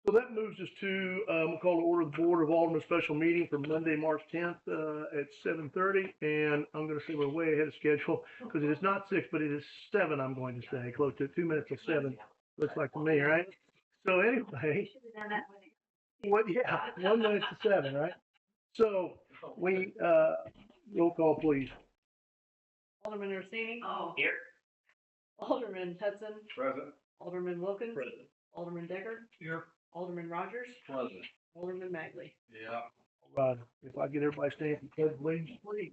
So that moves us to, we'll call to order the Board of Aldermen special meeting for Monday, March 10th at 7:30. And I'm going to say we're way ahead of schedule because it is not 6, but it is 7, I'm going to say, close to 2 minutes of 7. Looks like to me, right? So anyway, yeah, 1 minute to 7, right? So we, roll call, please. Alderman Orsini? Oh, here. Alderman Hudson? Present. Alderman Wilkins? Present. Alderman Decker? Here. Alderman Rogers? Present. Alderman Magley? Yeah. All right, if I get everybody standing for pledge of allegiance, please.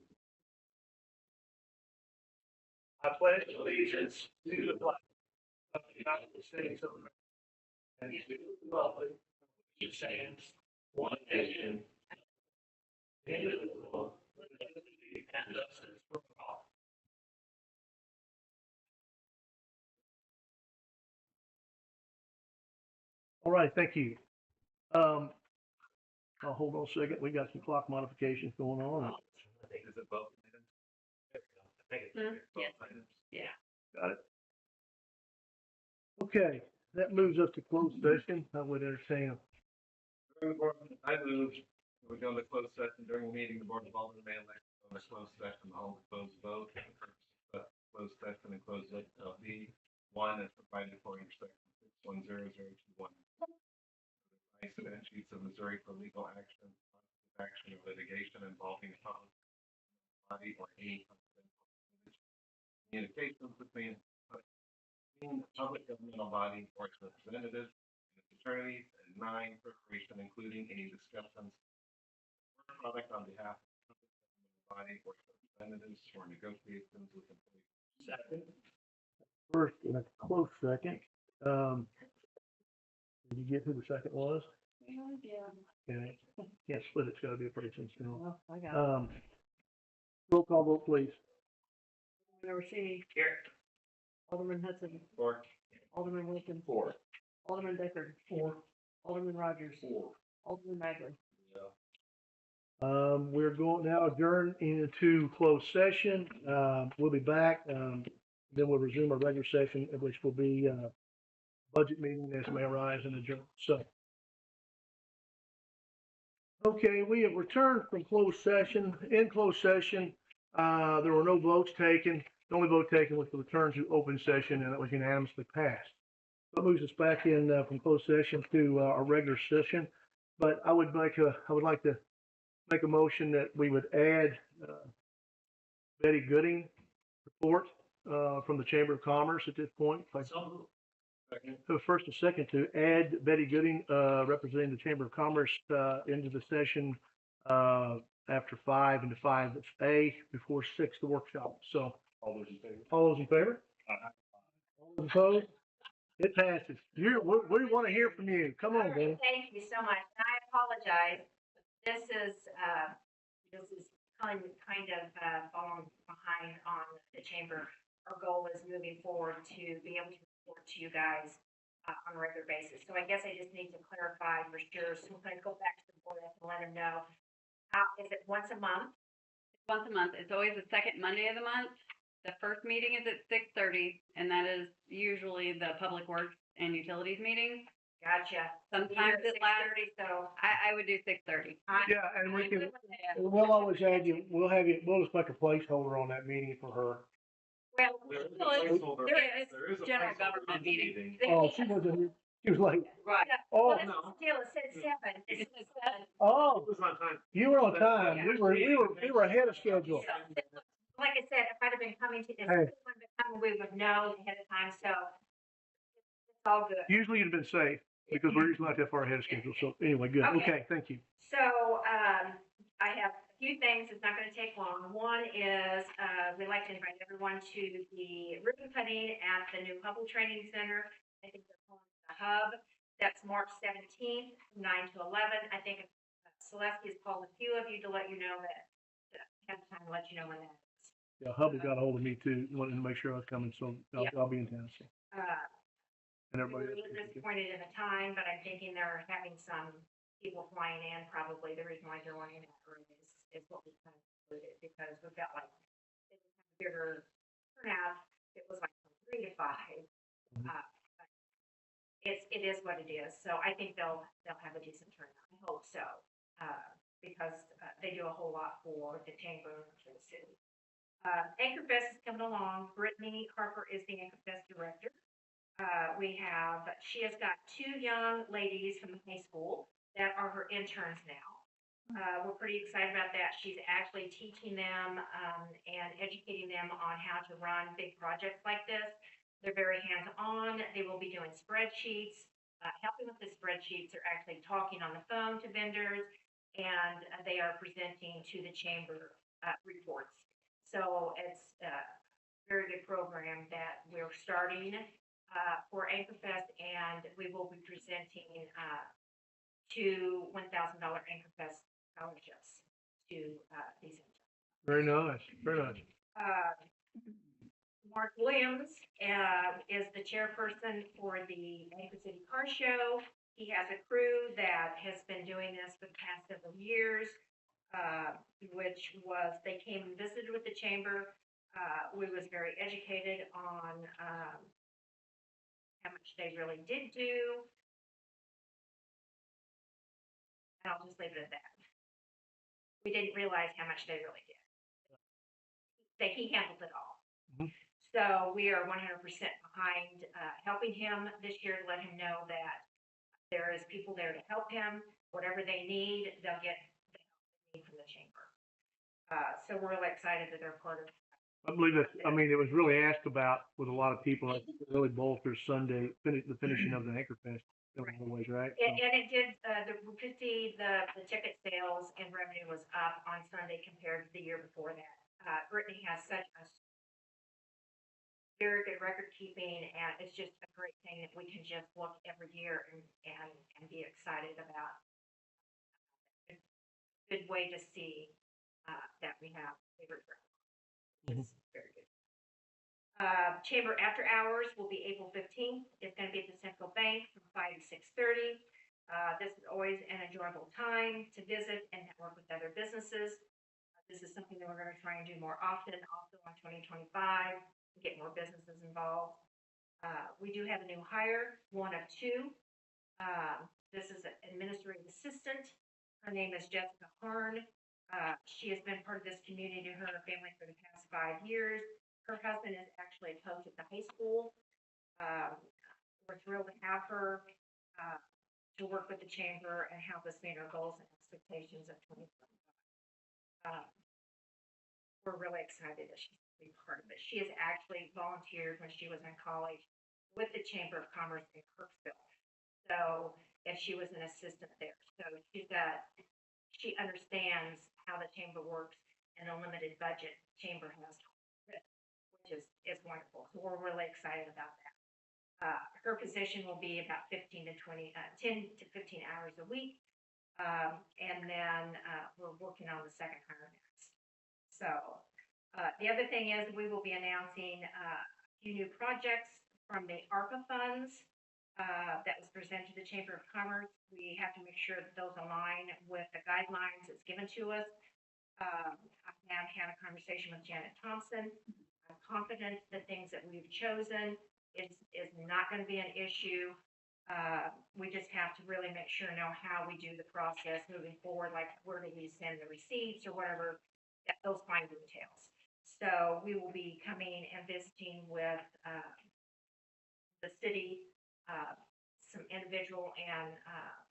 I pledge allegiance to the flag of the United States of America and to the republic which stands one nation, indivisible, with liberty and justice for all. All right, thank you. I'll hold on a second. We got some clock modifications going on. Is it both? I think Hmm? both Yes. items. Yeah. Got it. Okay, that moves us to closed session. I would entertain I move, we go into closed session during the meeting, the Board of Aldermen may elect to go into closed session, hold a closed vote. Closed session and closed vote shall be one as provided for in section 610021. Statutes of Missouri for legal action, action or litigation involving a public body or any communications between the public governmental body or its representatives and its attorneys, and 9, preparation including any discussions or product on behalf of the public governmental body or its representatives or negotiations with employees. second. First and a close second. Did you get who the second was? Yeah. Okay. Can't split it. It's got to be a person. Well, I got it. Roll call vote, please. Alderman Orsini? Here. Alderman Hudson? 4. Alderman Wilkins? 4. Alderman Decker? 4. Alderman Rogers? 4. Alderman Magley? Yeah. We're going now adjourn into closed session. We'll be back. Then we'll resume our regular session, which will be budget meeting as may arise in adjourn. So, okay, we have returned from closed session. In closed session, there were no votes taken. The only vote taken was to return to open session, and it was unanimously passed. That moves us back in from closed session to our regular session. But I would like to make a motion that we would add Betty Gooding report from the Chamber of Commerce at this point. Second. So first and second to add Betty Gooding, representing the Chamber of Commerce, into the session after 5 into 5A before 6, the workshop. So All those in favor? all those in favor? Aye. All those opposed? It passes. We want to hear from you. Come on, Betty. Thank you so much. And I apologize. This is kind of falling behind on the chamber. Our goal is moving forward to be able to report to you guys on a regular basis. So I guess I just need to clarify for sure. So when I go back to the board, I can let them know. Is it once a month? Once a month. It's always the second Monday of the month. The first meeting is at 6:30, and that is usually the Public Works and Utilities meeting. Gotcha. Sometimes You're it at lasts. 6:30, so I would do 6:30. Yeah, and we I'm can, good with that. we'll always add you, we'll just make a placeholder on that meeting for her. Well, There is a Well, it's- placeholder. it's There is a general placeholder government on the meeting. Oh, she wasn't here. She was like, Right. oh, well, that's still, it said 7. It said 7. oh, It was on time. you were on time. We were ahead of schedule. Like I said, if I'd have been coming to this, Hey. we would know ahead of time, so it's all good. Usually you'd have been safe because we're usually not that far ahead of schedule. So anyway, good. Okay. Okay, thank you. So, I have a few things. It's not gonna take long. One is, we'd like to invite everyone to the ribbon cutting at the new Hubble Training Center. I think they're calling it the Hub. That's March 17th, 9 to 11. I think Celeste has called a few of you to let you know that, have time to let you know when that is. Yeah, Hubble got a hold of me too, wanted to make sure I was coming, so Yeah. I'll be in town. So, and We everybody were a else. little disappointed in the time, but I'm thinking they're having some people flying in, probably the reason why they're wanting that early is what we kind of included, because we felt like it was kind of bigger turnout. It was like from 3 to 5. Mhm. But it is what it is. So I think they'll have a decent turnout. I hope so. Because they do a whole lot for the chamber and for the city. Anchor Fest is coming along. Brittany Harper is the Anchor Fest director. She has got 2 young ladies from the high school that are her interns now. We're pretty excited about that. She's actually teaching them and educating them on how to run big projects like this. They're very hands-on. They will be doing spreadsheets, helping with the spreadsheets. They're actually talking on the phone to vendors, and they are presenting to the chamber reports. So it's a very good program that we're starting for Anchor Fest, and we will be presenting 2 $1,000 Anchor Fest scholarships to these interns. Very nice, very nice. Mark Williams is the chairperson for the Anchor City Car Show. He has a crew that has been doing this for the past several years, they came and visited with the chamber. We was very educated on how much they really did do. And I'll just leave it at that. We didn't realize how much they really did. That he handled it all. Mhm. So we are 100% behind helping him this year to let him know that there is people there to help him. Whatever they need, they'll get the help they need from the chamber. So we're really excited that they're part of. I believe that, I mean, it was really asked about with a lot of people. I think it really bolsters Sunday, the finishing of the Anchor Fest in a lot of ways, right? And it did, we could see the ticket sales and revenue was up on Sunday compared to the year before that. Brittany has such a very good record keeping, and it's just a great thing that we can just look every year and be excited about. A good way to see that we have favorite ground. It's very good. Chamber after hours will be April 15th. It's going to be at the Central Bank from 5 to 6:30. This is always an enjoyable time to visit and network with other businesses. This is something that we're going to try and do more often, also in 2025, to get more businesses involved. We do have a new hire, 1 of 2. This is an administrative assistant. Her name is Jessica Harn. She has been part of this community and her family for the past 5 years. Her husband is actually a coach at the high school. We're thrilled to have her to work with the chamber and help us meet our goals and expectations of 2025. We're really excited that she's going to be part of it. She has actually volunteered when she was in college with the Chamber of Commerce in Kirksville. So, and she was an assistant there. So she understands how the chamber works and a limited budget chamber has, which is wonderful. So we're really excited about that. Her position will be about 10 to 15 hours a week. And then we're working on the second hire next. So the other thing is we will be announcing a few new projects from the ARPA funds that was presented to the Chamber of Commerce. We have to make sure that those align with the guidelines that's given to us. I have had a conversation with Janet Thompson. I'm confident the things that we've chosen is not going to be an issue. We just have to really make sure know how we do the process moving forward, like where do we send the receipts or whatever, those fine details. So we will be coming and visiting with the city, some individual and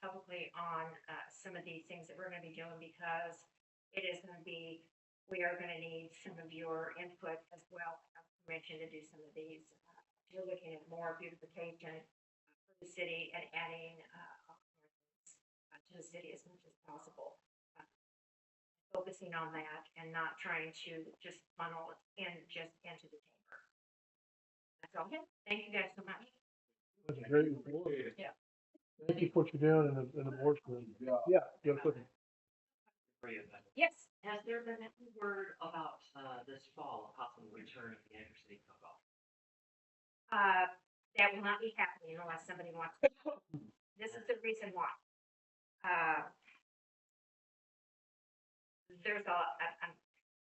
publicly on some of these things that we're going to be doing, because it is going to be, we are going to need some of your input as well, permission to do some of these. We're looking at more beautification for the city and adding to the city as much as possible. Focusing on that and not trying to just funnel it into the chamber. That's all. Thank you guys so much. That's a great report. Yeah. Thank you for what you're doing in the board's room. Yeah, go ahead. Yes. Has there been any word about this fall, a possible return of the Anchor City Cook-Off? That will not be happening unless somebody wants to. This is the reason why. There's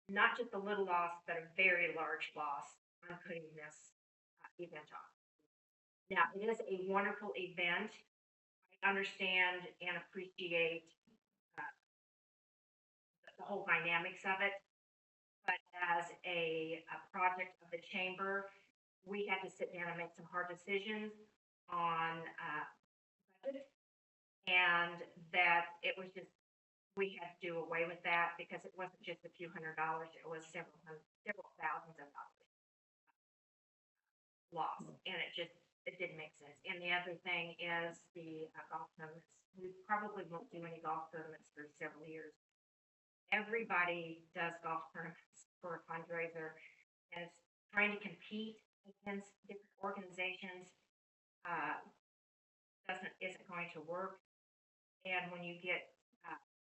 not just a little loss, but a very large loss on putting this event on. Now, it is a wonderful event. I understand and appreciate uh, the whole dynamics of it. But as a project of the chamber, we had to sit down and make some hard decisions on budget. And that it was just, we had to do away with that because it wasn't just a few $100s, it was several thousands of dollars lost. And it didn't make sense. And the other thing is the golf tournaments. We probably won't do any golf tournaments for several years. Everybody does golf tournaments for a fundraiser, and it's trying to compete against different organizations isn't going to work. And when you get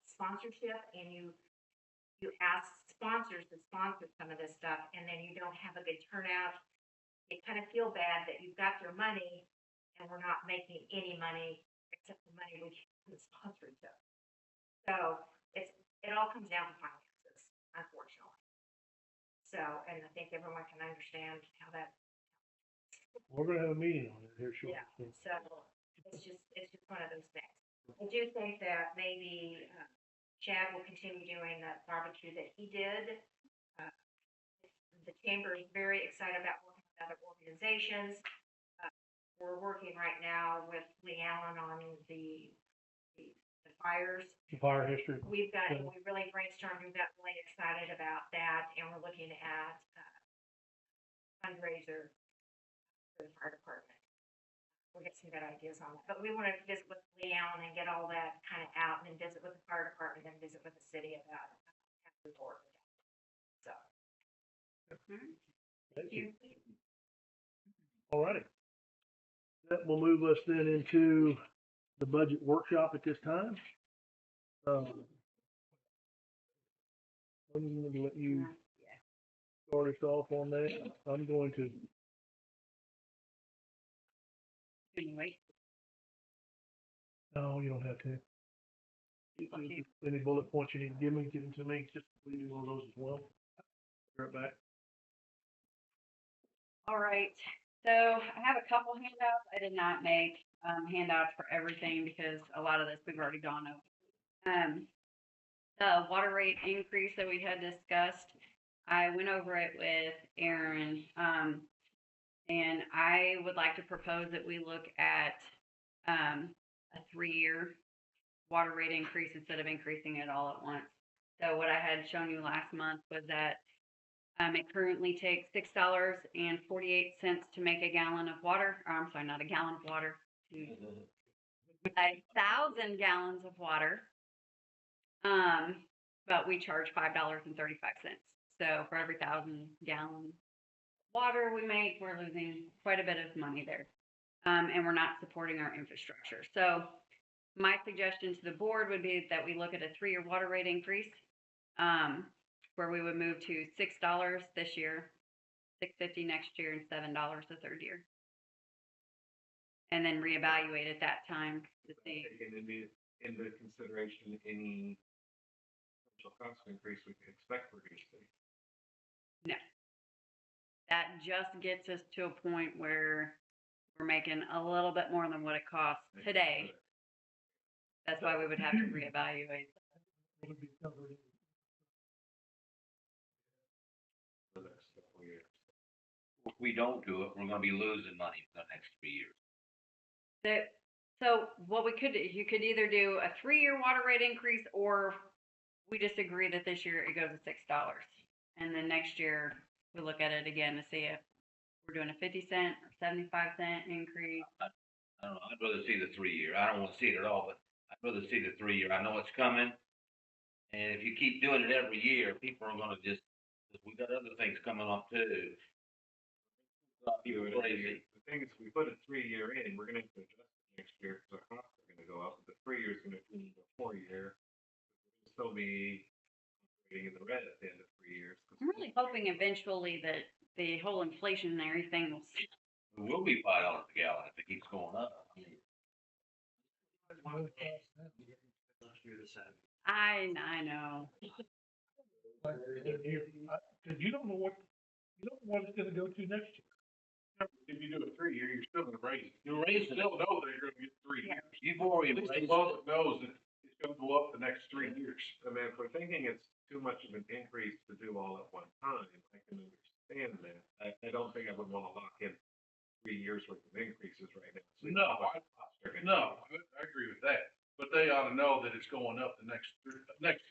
sponsorship and you ask sponsors to sponsor some of this stuff, and then you don't have a good turnout, you kind of feel bad that you've got your money and we're not making any money except the money we get from the sponsorship. So it all comes down to finances, unfortunately. So, and I think everyone can understand how that. We're gonna have a meeting on it here shortly. Yeah. So it's just one of those things. I do think that maybe Chad will continue doing that barbecue that he did. Uh, the chamber is very excited about working with other organizations. We're working right now with Lee Allen on the fires. The fire history. We really brainstormed, we got really excited about that, and we're looking at fundraiser for the fire department. We'll get some good ideas on that, but we want to visit with Lee Allen and get all that kind of out, and then visit with the fire department, and visit with the city about how to report. So. Thank you. All righty. That will move us then into the budget workshop at this time. I'm going to let you start us off on that. I'm going to, Anyway, no, you don't have to. Any bullet points you need to give them to me, just we do one of those as well. Right back. all right. So I have a couple handouts. I did not make handouts for everything because a lot of this we've already gone over. The water rate increase that we had discussed, I went over it with Aaron, and I would like to propose that we look at a 3-year water rate increase instead of increasing it all at once. So what I had shown you last month was that it currently takes $6.48 to make a gallon of water. Or, I'm sorry, not a gallon of water. 1,000 gallons of water. But we charge $5.35. So for every 1,000 gallon water we make, we're losing quite a bit of money there. And we're not supporting our infrastructure. So my suggestion to the board would be that we look at a 3-year water rate increase, where we would move to $6 this year, $6.50 next year, and $7 the third year. And then reevaluate at that time to see. Taking into consideration any potential cost increase we could expect for each city. No. That just gets us to a point where we're making a little bit more than what it costs today. That's why we would have to reevaluate. For the next couple of years. If we don't do it, we're gonna be losing money for the next 3 years. So what we could do, you could either do a 3-year water rate increase, or we just agree that this year it goes to $6. And then next year we look at it again to see if we're doing a 50-cent or 75-cent increase. I don't know, I'd rather see the 3-year. I don't wanna see it at all, but I'd rather see the 3-year. I know it's coming. And if you keep doing it every year, people are gonna just, we got other things coming up too. People crazy. The thing is, if we put a 3-year in, we're gonna have to adjust it next year because our costs are gonna go up. But the 3 year is gonna be a 4-year. We'll still be operating in the red at the end of 3 years. I'm really hoping eventually that the whole inflationary thing will stop. It will be $5 a gallon if it keeps going up. I mean, Last year, the 7. I know. Cause you don't know what it's gonna go to next year. If you do a 3-year, you're still gonna raise it. You're You raising it. still know that you're gonna get 3 years. You've already At least the raised it. public knows that it's gonna go up the next 3 years. I mean, if we're thinking it's too much of an increase to do all at one time, I can understand that. I don't think I would wanna lock in 3 years worth of increases right now. So we No, know what costs are gonna No, I agree with that, but they ought to know that it's going up the next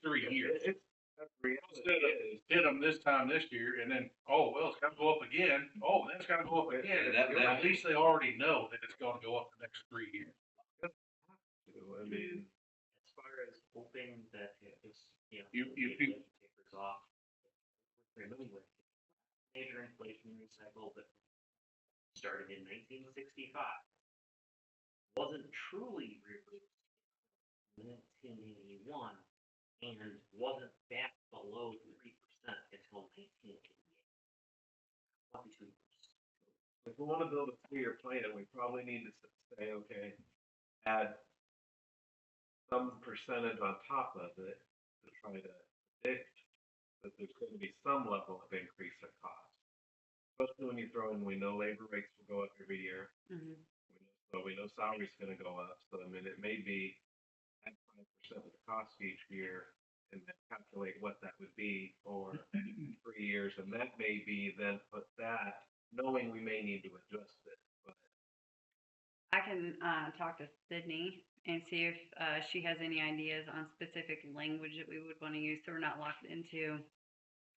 3 be. years. It's, the reality Instead of is, hit them this time this year and then, oh, well, it's gotta go up again. Oh, then it's gotta go up again. Yeah, that- At least they already know that it's gonna go up the next 3 years. I mean, As far as hoping that it's, You- tapers off. We're familiar with major inflationary cycle that started in 1965. Wasn't truly reversed in 1981 and wasn't back below 3% until 1988. 22 years. if we wanna build a 3-year plan, we probably need to say, okay, add some percentage on top of it to try to predict that there's gonna be some level of increase in cost. Especially when you throw in, we know labor rates will go up every year. Mhm. We know salary's gonna go up, so I mean, it may be at 5% of the cost each year, and then calculate what that would be for 3 years, and that may be then put that, knowing we may need to adjust it, but I can talk to Sydney and see if she has any ideas on specific language that we would want to use, so we're not locked into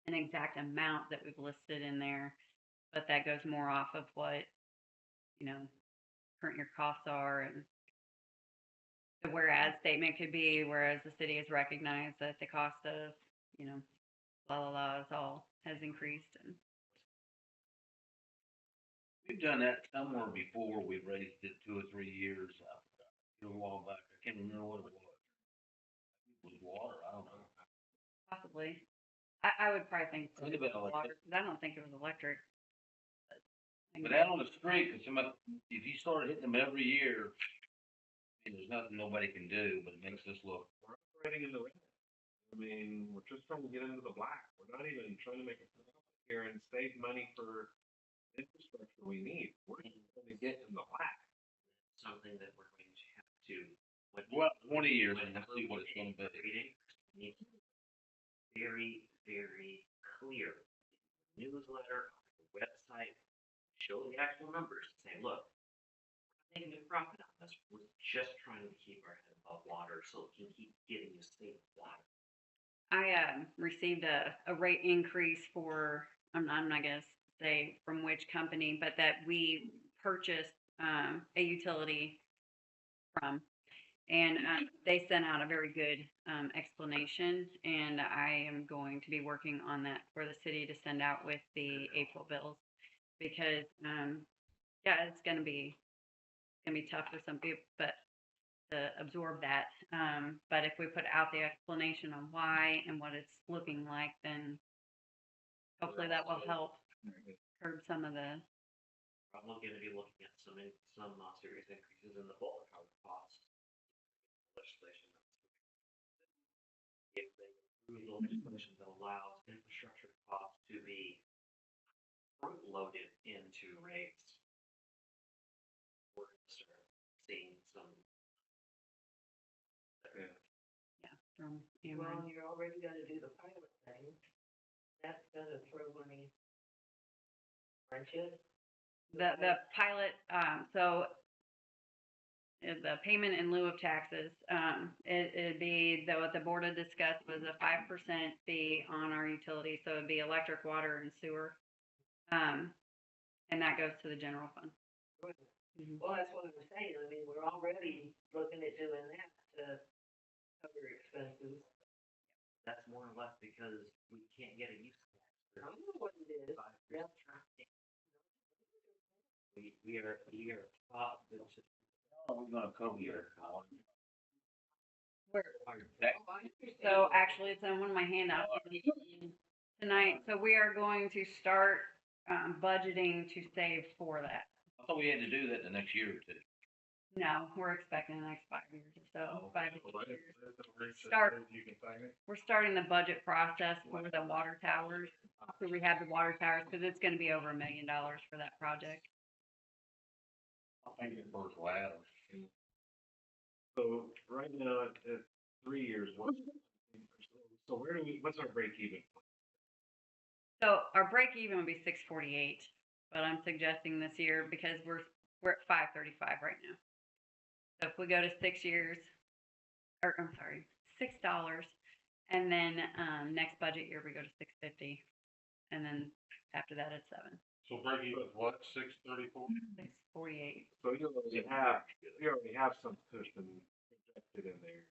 an exact amount that we've listed in there, but that goes more off of what, current year costs are, and the whereas statement could be, whereas the city has recognized that the cost of, blah, blah, blah, is all has increased. And We've done that somewhere before. We've raised it 2 or 3 years. I forgot. A while back. I can't remember what it was. It was water. I don't know. possibly, I would probably think Could have been water, electric. 'cause I don't think it was electric. But out on the street, cause if you start hitting them every year, I mean, there's nothing nobody can do, but it makes us look. we're operating in the red. I mean, we're just trying to get into the black. We're not even trying to make a profit here and save money for infrastructure we need. We're just trying to get in the black. Something that we're going to have to. Well, 20 years and we'll see what it's gonna be. Reading, need to be very, very clear. Newsletter, on the website, show the actual numbers, say, look, we're not making a profit on this, we're just trying to keep our head above water so we can keep getting you safe water. I received a rate increase for, I'm not going to say from which company, but that we purchased a utility from. And they sent out a very good explanation, and I am going to be working on that for the city to send out with the April bills, because yeah, it's gonna be tough for some people, but to absorb that. But if we put out the explanation on why and what it's looking like, then hopefully that will help curb some of the. Probably gonna be looking at some serious increases in the bulk power costs. Legislation. If they approve the legislation that allows infrastructure costs to be front loaded into rates, we're gonna start seeing some. Yeah, from Well, Ameren. you're already gonna do the pilot thing. That's gonna throw money. Aren't you? The pilot, so the payment in lieu of taxes, it'd be, though what the board had discussed was a 5% fee on our utility, so it'd be electric, water, and sewer. And that goes to the general fund. Mhm. Well, that's what I'm saying. I mean, we're already looking at doing that to cover expenses. That's more or less because we can't get a use tax. I don't know what it is. Yep. We are taught that it's How are we gonna cover your? Where? Oh, I understand. So actually, it's on one of my handouts tonight. So we are going to start budgeting to save for that. I thought we had to do that the next year or two. No, we're expecting the next 5 years or so. 5 to 6 years. Start. You can find it. We're starting the budget process for the water towers. So we have the water towers, because it's going to be over $1 million for that project. I think it's first ladder. So right now at 3 years, so where do we, what's our break even? So our break even would be 648, but I'm suggesting this year because we're at 535 right now. So if we go to 6 years, or I'm sorry, $6, and then next budget year we go to 650, and then after that it's 7. So break even is what, 634? 648. So you already have some cushion projected in there,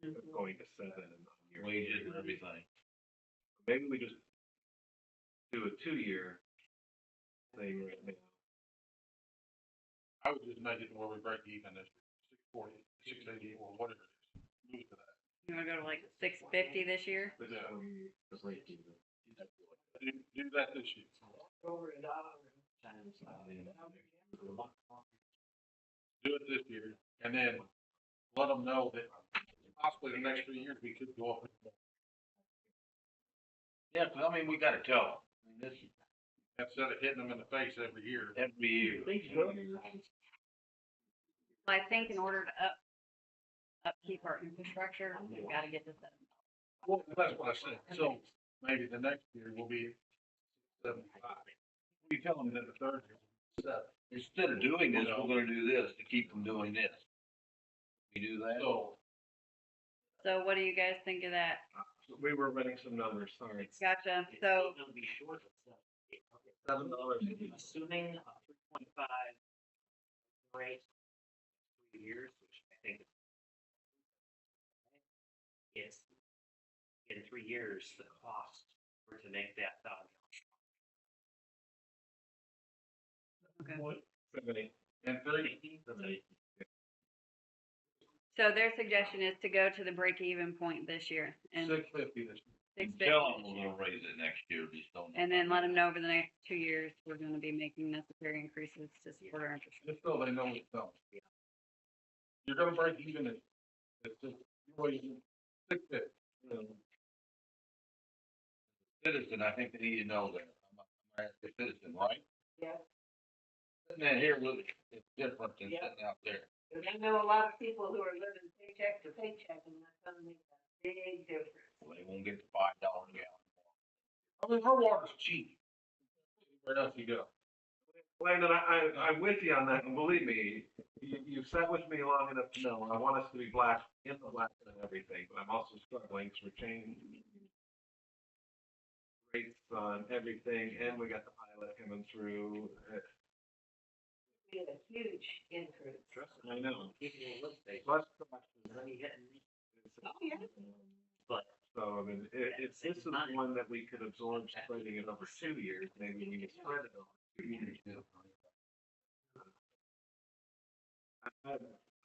Mhm. of going to 7 in a year. Wages and everything. Maybe we just do a 2-year thing right now. I would just make it where we break even this 640, 680, or whatever it is. Move to that. You want to go to like 650 this year? This Yeah. one is break even. Do that this year. Over $1 times. Do it this year, and then let them know that possibly the next 3 years we could go up. Yeah, 'cause I mean, we gotta tell them. I mean, this is Instead of hitting them in the face every year. every year. I think in order to upkeep our infrastructure, we've got to get this up. Well, that's what I said. So maybe the next year will be 75. We tell them that the third year will be 7. Instead of doing this, we're gonna do this to keep from doing this. We do that? So So what do you guys think of that? We were running some numbers, sorry. Gotcha. It's So still gonna be short of $7. assuming a 3.5 rate, 3 years, which I think is in 3 years, the cost for to make that dog. okay. 70. and 30, So their suggestion is to go to the break-even point this year and 650 this year. 650 Tell them this we're year. gonna raise it next year, just don't. And then let them know over the next 2 years, we're going to be making necessary increases to support our interest rate. Just so they know it's done. You're gonna break even at, it's just, well, you 650. Citizen, I think they need to know that. I'm gonna ask the citizen, right? Yeah. Sitting in here, look, it's different than Yeah. sitting out there. Because I know a lot of people who are living paycheck to paycheck, and that's gonna make a big difference. Well, they won't get the $5 a gallon. I mean, our water's cheap. Where else you go? Landon, I'm with you on that, and believe me, you've sat with me long enough to know, I want us to be black, in the black and everything, but I'm also struggling, because we're changing rates on everything, and we got the pilot coming through. We had a huge increase. I know. Give you a list, they, Plus, money hitting me. Oh, yeah. But so, I mean, if this is one that we could absorb spreading it over 2 years, maybe we could spread it over 2 years.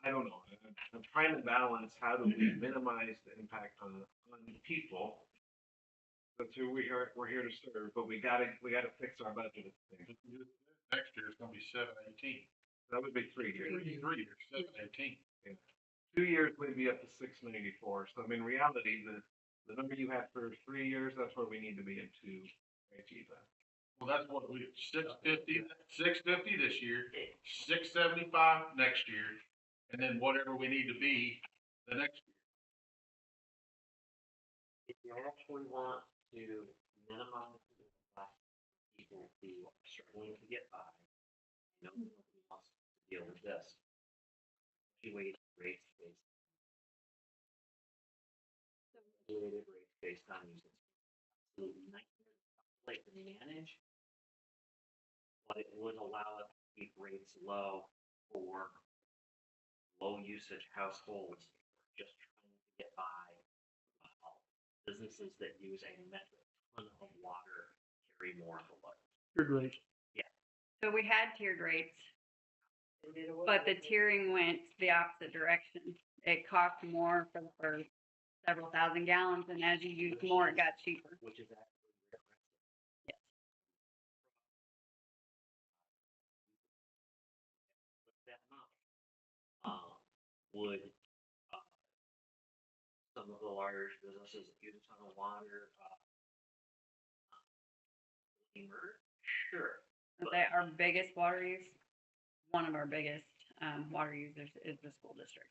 I don't know. I'm trying to balance how do we minimize the impact on people. That's who we're here to serve, but we gotta fix our budget at the same time. Next year it's gonna be 718. That would be 3 years. 3 years, 718. 2 years would be up to 694. So I mean, reality, the number you had for 3 years, that's where we need to be in 2 break even. Well, that's what we, 650 this year, 675 next year, and then whatever we need to be the next year. if you actually want to minimize the impact of people who are struggling to get by, nobody wants to deal with this. Evaluate rates based. Evaluated rates based on using absolute nightmare like to manage. But it would allow us to keep rates low for low usage households just trying to get by. Businesses that use a metric ton of water carry more of the load. You're great. So we had tiered rates, They did away but the with it. tiering went the opposite direction. It cost more for the first several thousand gallons, and as you use more, it got cheaper. Which is actually regressive. Yes. With that amount, would, some of the large businesses that use a ton of water, emerge? Sure. Is that our biggest water use? one of our biggest, water users is the school district.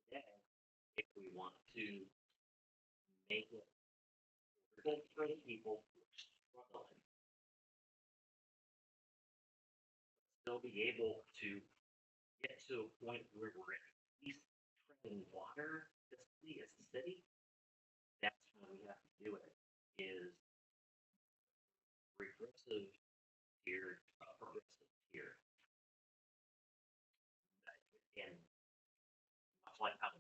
Today, if we want to make it good for the people who are struggling, still be able to get to a point where we're at least treading water fiscally as a city, that's how we have to do it, is regressive tier, progressive tier. And much like how,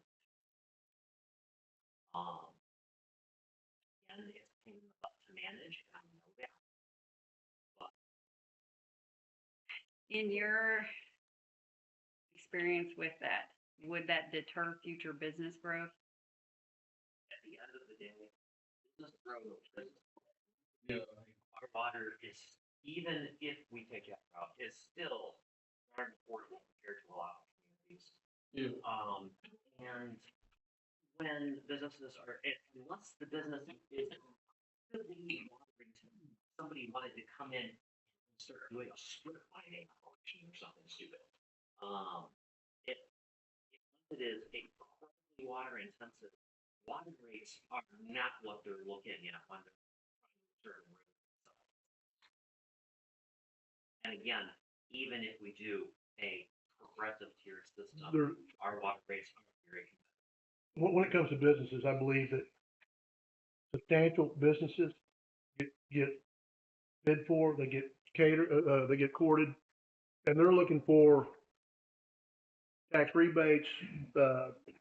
um, and it's a pain in the butt to manage, I know that. But In your experience with that, would that deter future business growth? at the end of the day, business growth, business Yeah. our water is, even if we take that route, is still very affordable compared to a lot of communities. Yeah. And when businesses are, unless the business is really wanting to, somebody wanted to come in and start doing a strip mining operation or something stupid. It is incredibly water intensive. Water rates are not what they're looking at when they're certain rates. And again, even if we do a progressive tier system, There, our water rates are very competitive. when it comes to businesses, I believe that substantial businesses get bid for, they get they get courted, and they're looking for tax rebates,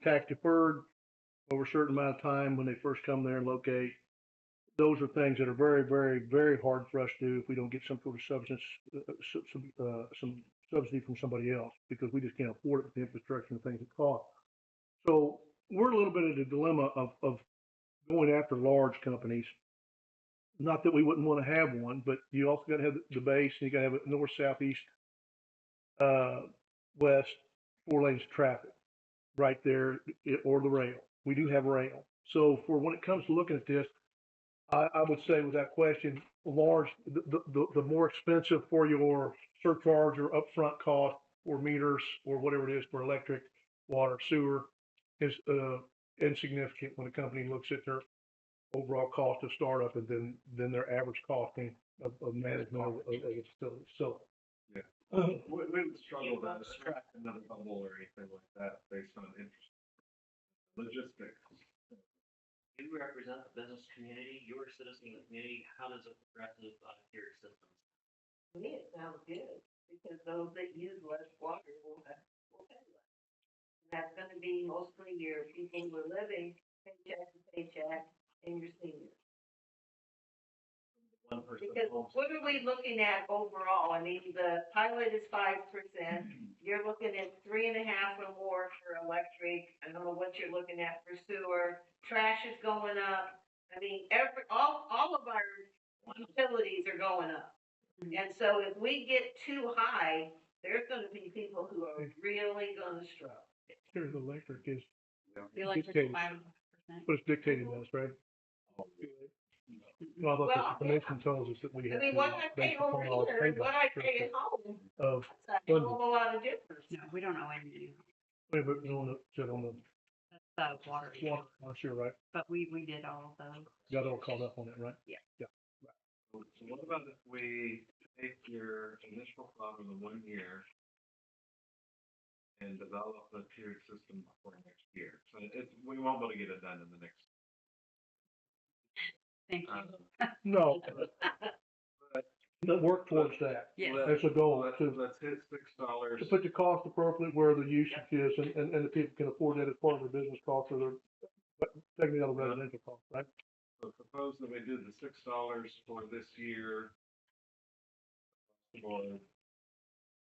tax deferred over a certain amount of time when they first come there and locate. Those are things that are very, very, very hard for us to do if we don't get some sort of some subsidy from somebody else, because we just can't afford it with the infrastructure and things it costs. So we're a little bit in a dilemma of going after large companies. Not that we wouldn't want to have one, but you also got to have the base, and you got to have it north, south, east, west, 4 lanes of traffic right there, or the rail. We do have rail. So for when it comes to looking at this, I would say without question, large, the more expensive for your surcharge or upfront cost or meters or whatever it is for electric, water, sewer is insignificant when a company looks at their overall cost of startup and then their average costing of management of a facility. So. Yeah. uh, We would struggle to attract another bubble or anything like that based on interest. Logistics. You represent the business community, you're a citizen of the community, how does a progressive tier system? To me, it sounds good, because those that use less water will pay less. And that's gonna be mostly your people who are living paycheck to paycheck and your seniors. One person. Because what are we looking at overall? I mean, the pilot is 5%. You're looking at 3.5 or more for electric. I don't know what you're looking at for sewer. Trash is going up. I mean, all of our utilities are going up. And so if we get too high, there's gonna be people who are really gonna struggle. Here's electric is, The electric Dictated. 5%. but it's dictated to us, right? Well, I thought Well, the commission tells us that we I have mean, to, what I pay based over upon our here and what I payback pay at home, of it's a hell of a lot of difference. No, we don't owe anything. Wait, but on the That's water. water, I'm sure, right? But we did all of those. Got all caught up on it, right? So what about if we take your initial thought of the 1 year and develop a tiered system for next year? So we won't be able to get it done in the next. Thank you. No, but work towards that. Yes. That's a goal, Let's hit $6. to put the cost appropriately where the usage is, and the people can afford that as part of their business cost or their, taking out the residential cost, right? So suppose that we do the $6 for this year. For,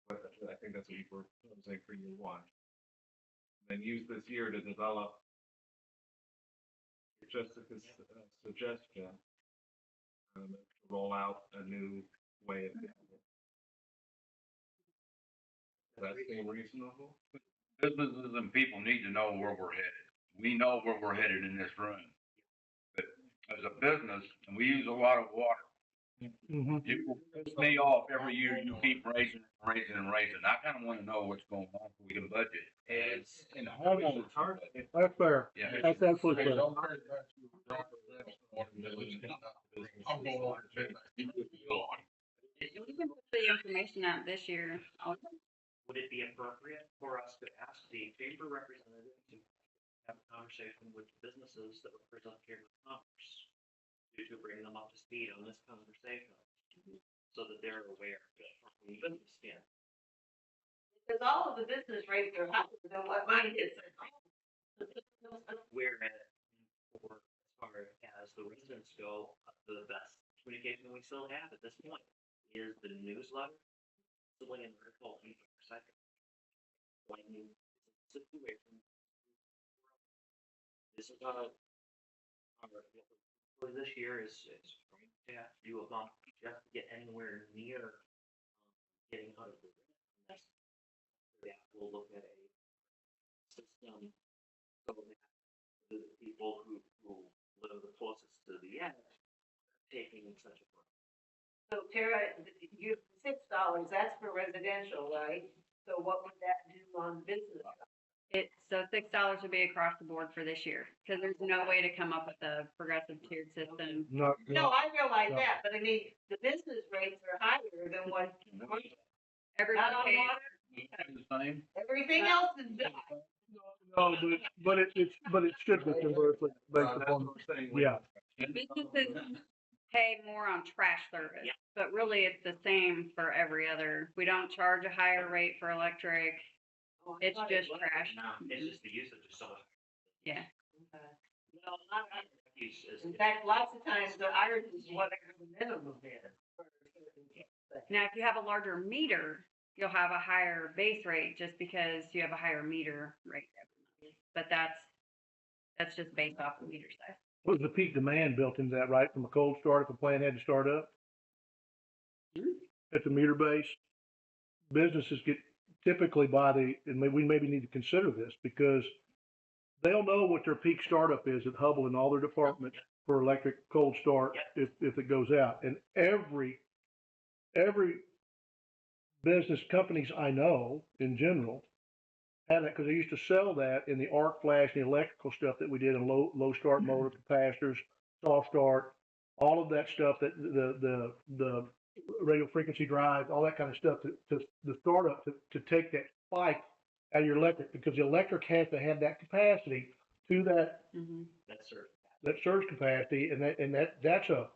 I think that's what you were saying for year 1. Then use this year to develop Jessica's suggestion, to roll out a new way of doing it. Does that seem reasonable? Businesses and people need to know where we're headed. We know where we're headed in this room. But as a business, and we use a lot of water. Mm-hmm. It will piss me off every year you keep raising and raising. I kinda wanna know what's going on so we can budget. And homeowners. That's fair. Yeah. That's absolutely fair. I'm going on to bed. We can put the information out this year. Would it be appropriate for us to ask the chamber representative to have a conversation with businesses that represent chamber of commerce? To bring them up to speed on this conversation, so that they're aware from the business standpoint. Because all of the business rates are higher than what mine is. Whereas, for as far as the residents go, the best communication we still have at this point is the newsletter, still an article in per second. Explaining the situation. This is for this year is going to have to do a lot just to get anywhere near getting out of the mess. Yeah, we'll look at a system so that the people who live the closest to the edge are taking such a break. So Tara, you, $6, that's for residential, right? So what would that do on business? So $6 would be across the board for this year, because there's no way to come up with a progressive tiered system. Not, No, I realize No. that, but I mean, the business rates are higher than what, Everyone not on pays. water, The same. everything else is high. no, but it should be conversely based upon, yeah. Businesses pay more on trash service, but really it's the same for every other. We don't charge a higher rate for electric. Oh, I It's thought just it was. trash. Now, it's just the usage is so much. Yeah. No, not, Use is- in fact, lots of times the ours is whatever the minimum is. Now, if you have a larger meter, you'll have a higher base rate just because you have a higher meter rate every month. But that's just based off the meter size. Was the peak demand built into that, right, from a cold start if a plant had to start up? At the meter base, businesses get typically and we maybe need to consider this because they'll know what their peak startup is at Hubble and all their departments for electric cold start if it goes out. And every business companies I know in general have that because they used to sell that in the arc flash and the electrical stuff that we did in low start motor capacitors, soft start, all of that stuff that the radio frequency drive, all that kind of stuff to the startup to take that spike out of your electric because the electric has to have that capacity to that That's certain. that surge capacity, and that's an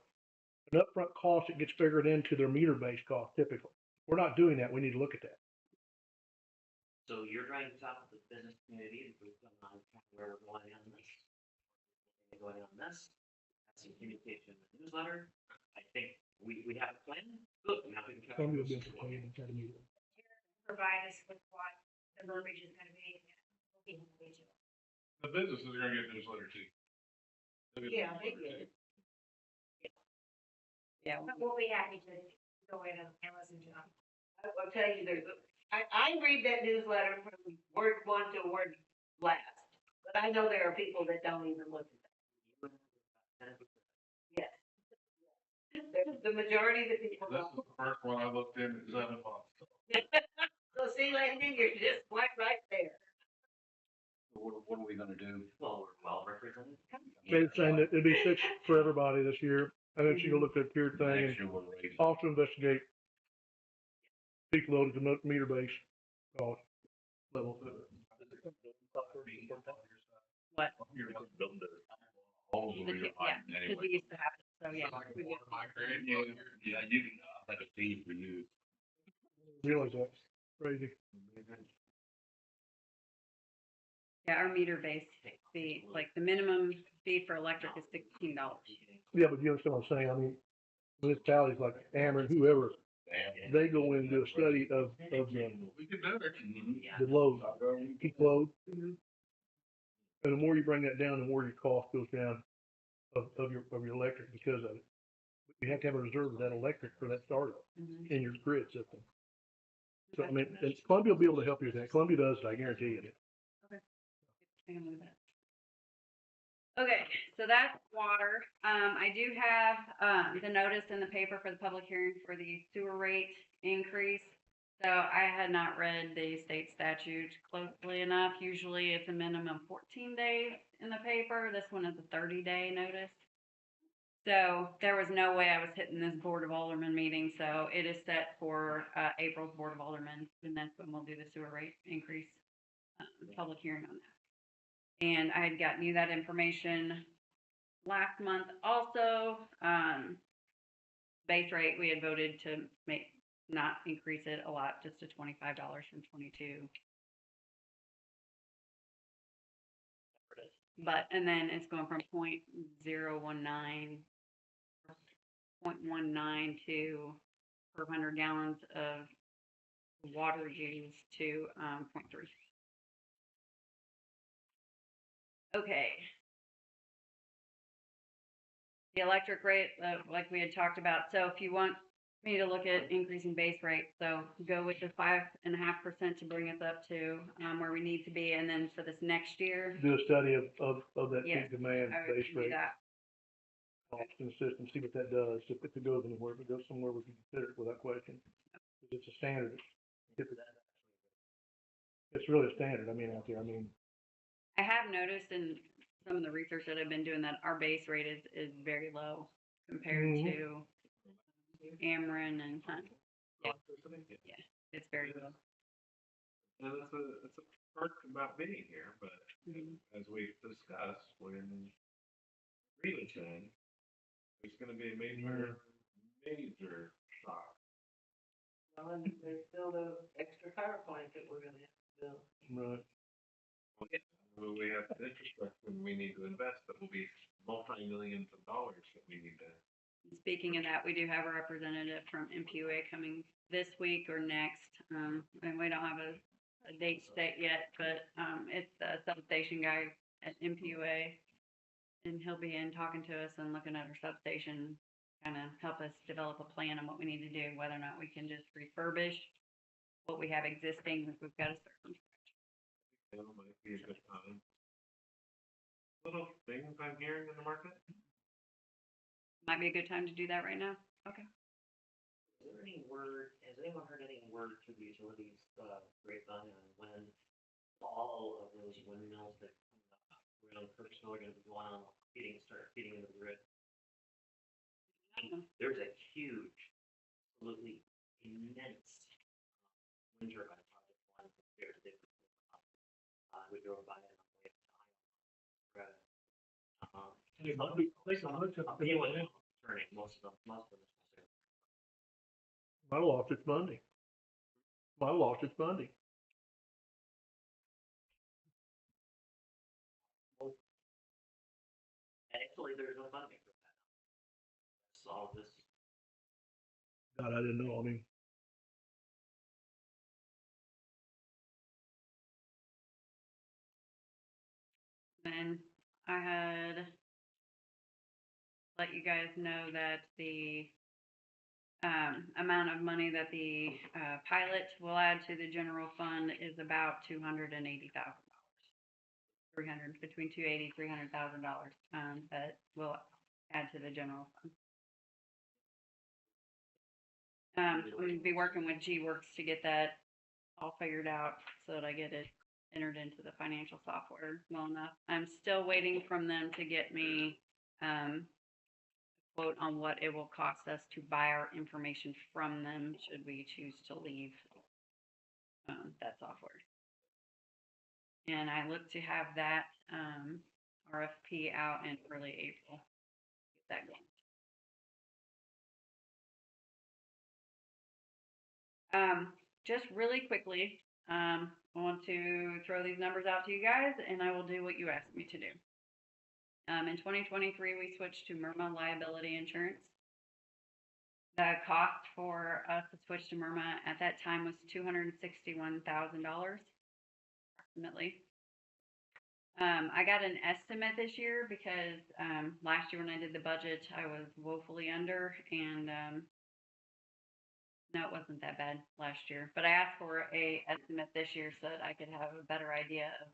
upfront cost that gets figured into their meter base cost typically. We're not doing that. We need to look at that. So you're trying to talk with the business community and we've done on where we're going on this. Going on this, that's some communication in the newsletter. I think we have a plan. Good, now we can. Columbia will be able to pay and try to meet it. Provide us with what the verbiage is gonna be. The businesses are gonna get a newsletter too. Yeah, they did. Yeah. But we'll be happy to go in and listen to them. I'll tell you, I read that newsletter from word one to word last, but I know there are people that don't even look at that. Yes. The majority of the people This don't. is the first one I looked in at 7 o'clock. So see, Landon, you're just right there. What are we gonna do? Well, we're well represented. They're saying that it'd be 6 for everybody this year, and then she can look at the tiered thing and Next year we'll raise it. also investigate peak load to meter base cost level. What? Holes over your pipe Because anyway. we used to have it. So yeah. Yeah, you can, I'll have a fee for you. Realize that's crazy. Yeah, our meter base fee, like the minimum fee for electric is $16. Yeah, but you understand what I'm saying? I mean, municipalities like Ameren, whoever, they go in and do a study of We can do it. the load, peak load. And the more you bring that down, the more your cost goes down of your electric because of it. But you have to have a reserve of that electric for that startup in your grid system. So, I mean, and Columbia will be able to help you with that. Columbia does it, I guarantee you. Okay, so that's water. I do have, the notice in the paper for the public hearing for the sewer rate increase. So I had not read the state statute closely enough. Usually it's a minimum 14 days in the paper. This one is a 30-day notice. So there was no way I was hitting this Board of Aldermen meeting, so it is set for, April's Board of Aldermen, and that's when we'll do the sewer rate increase, public hearing on that. And I had gotten you that information last month also. Base rate, we had voted to not increase it a lot, just to $25 from 22. But, and then it's going from 0.019, 0.19 to per 100 gallons of water used to, 0.3. Okay. The electric rate, like we had talked about, so if you want me to look at increasing base rate, so go with the 5.5% to bring us up to, where we need to be, and then for this next year, Do a study of that Yes, peak demand I would base do rate that. cost in the system, see what that does, if it goes anywhere, if it goes somewhere, we can consider it without question. It's a standard. It's really a standard, I mean, out there, I mean, I have noticed in some of the research that I've been doing that our base rate is very low compared Mhm. to Ameren and Hunt. It's very low. And it's a perk about being here, but Mhm. as we've discussed, when Greeleyton, there's gonna be a major shock. Well, and there's still the extra power plant that we're gonna have to build. right. Well, we have infrastructure we need to invest that will be multi-millions of dollars that we need to. Speaking of that, we do have a representative from MPUA coming this week or next. And we don't have a date set yet, but it's the substation guy at MPUA. And he'll be in talking to us and looking at our substation, kind of help us develop a plan on what we need to do, whether or not we can just refurbish what we have existing, if we've got to start from scratch. You know, might be a good time. Little things I'm hearing in the market. Might be a good time to do that right now. Okay. Is there any word, has anyone heard any word through the utilities, grapevine on when all of those windmills that around Kirksville are gonna be going on, start feeding into the grid? There's a huge, absolutely immense wind turbine project line there. We drove by it on the way to Iowa. Turning most of them. Might have lost its Monday. Might have lost its Monday. Actually, there's no funding for that. That's all this. God, I didn't know, I mean, And I had let you guys know that the amount of money that the pilot will add to the general fund is about $280,000. Between $300,000 that will add to the general fund. We'll be working with G-Works to get that all figured out so that I get it entered into the financial software well enough. I'm still waiting from them to get me a quote on what it will cost us to buy our information from them should we choose to leave that software. And I look to have that RFP out in early April. Get that going. Just really quickly, I want to throw these numbers out to you guys, and I will do what you asked me to do. In 2023, we switched to MIRMA liability insurance. The cost for us to switch to MIRMA at that time was $261,000, approximately. I got an estimate this year because last year when I did the budget, I was woefully under, and no, it wasn't that bad last year. But I asked for a estimate this year so that I could have a better idea of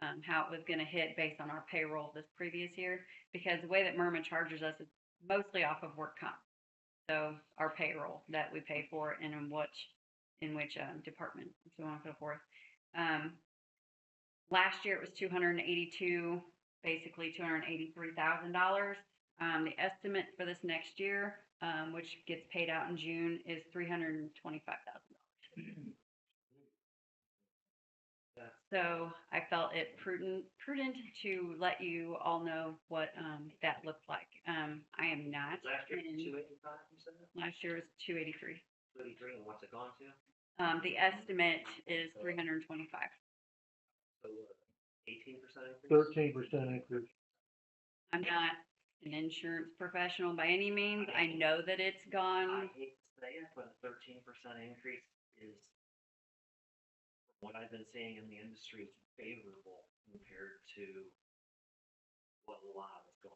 how it was gonna hit based on our payroll this previous year, because the way that Merma charges us is mostly off of work comp. So our payroll that we pay for and in which department, so on and so forth. Last year it was 282, basically $283,000. The estimate for this next year, which gets paid out in June, is $325,000. So I felt it prudent to let you all know what that looked like. I am not. Last year, in- 285, you said? Last year was 283. 33, and what's it gone to? The estimate is 325. So, 18% increase? 13% increase. I'm not an insurance professional by any means. I know that it's I gone. hate to say it, but a 13% increase is, from what I've been seeing in the industry, is favorable compared to what a lot is going.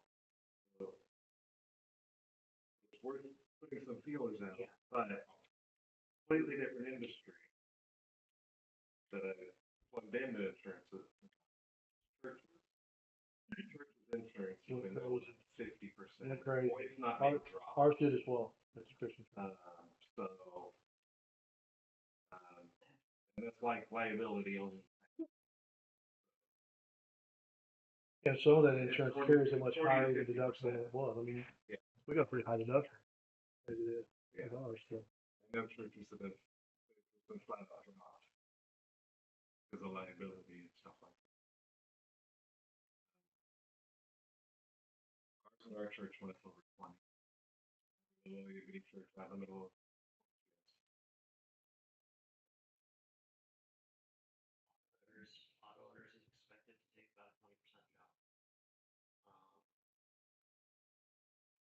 It's worth putting some feelers out, Yeah. but completely different industry. That plugged into insurances. Churches insurance has been over 50%. Isn't that crazy? It's not being dropped. Ours did as well. That's Christian. So, and that's like liability only. And some of that insurance carries a much higher deductible than it was. I mean, Yeah. we got a pretty high deductible. As it is. Yeah. With ours, so. And no churches have been flat out off because of liability and stuff like that. Ours and our church went up over 20. A little bitty church out in the middle of. Auto owners is expected to take about a 20% drop.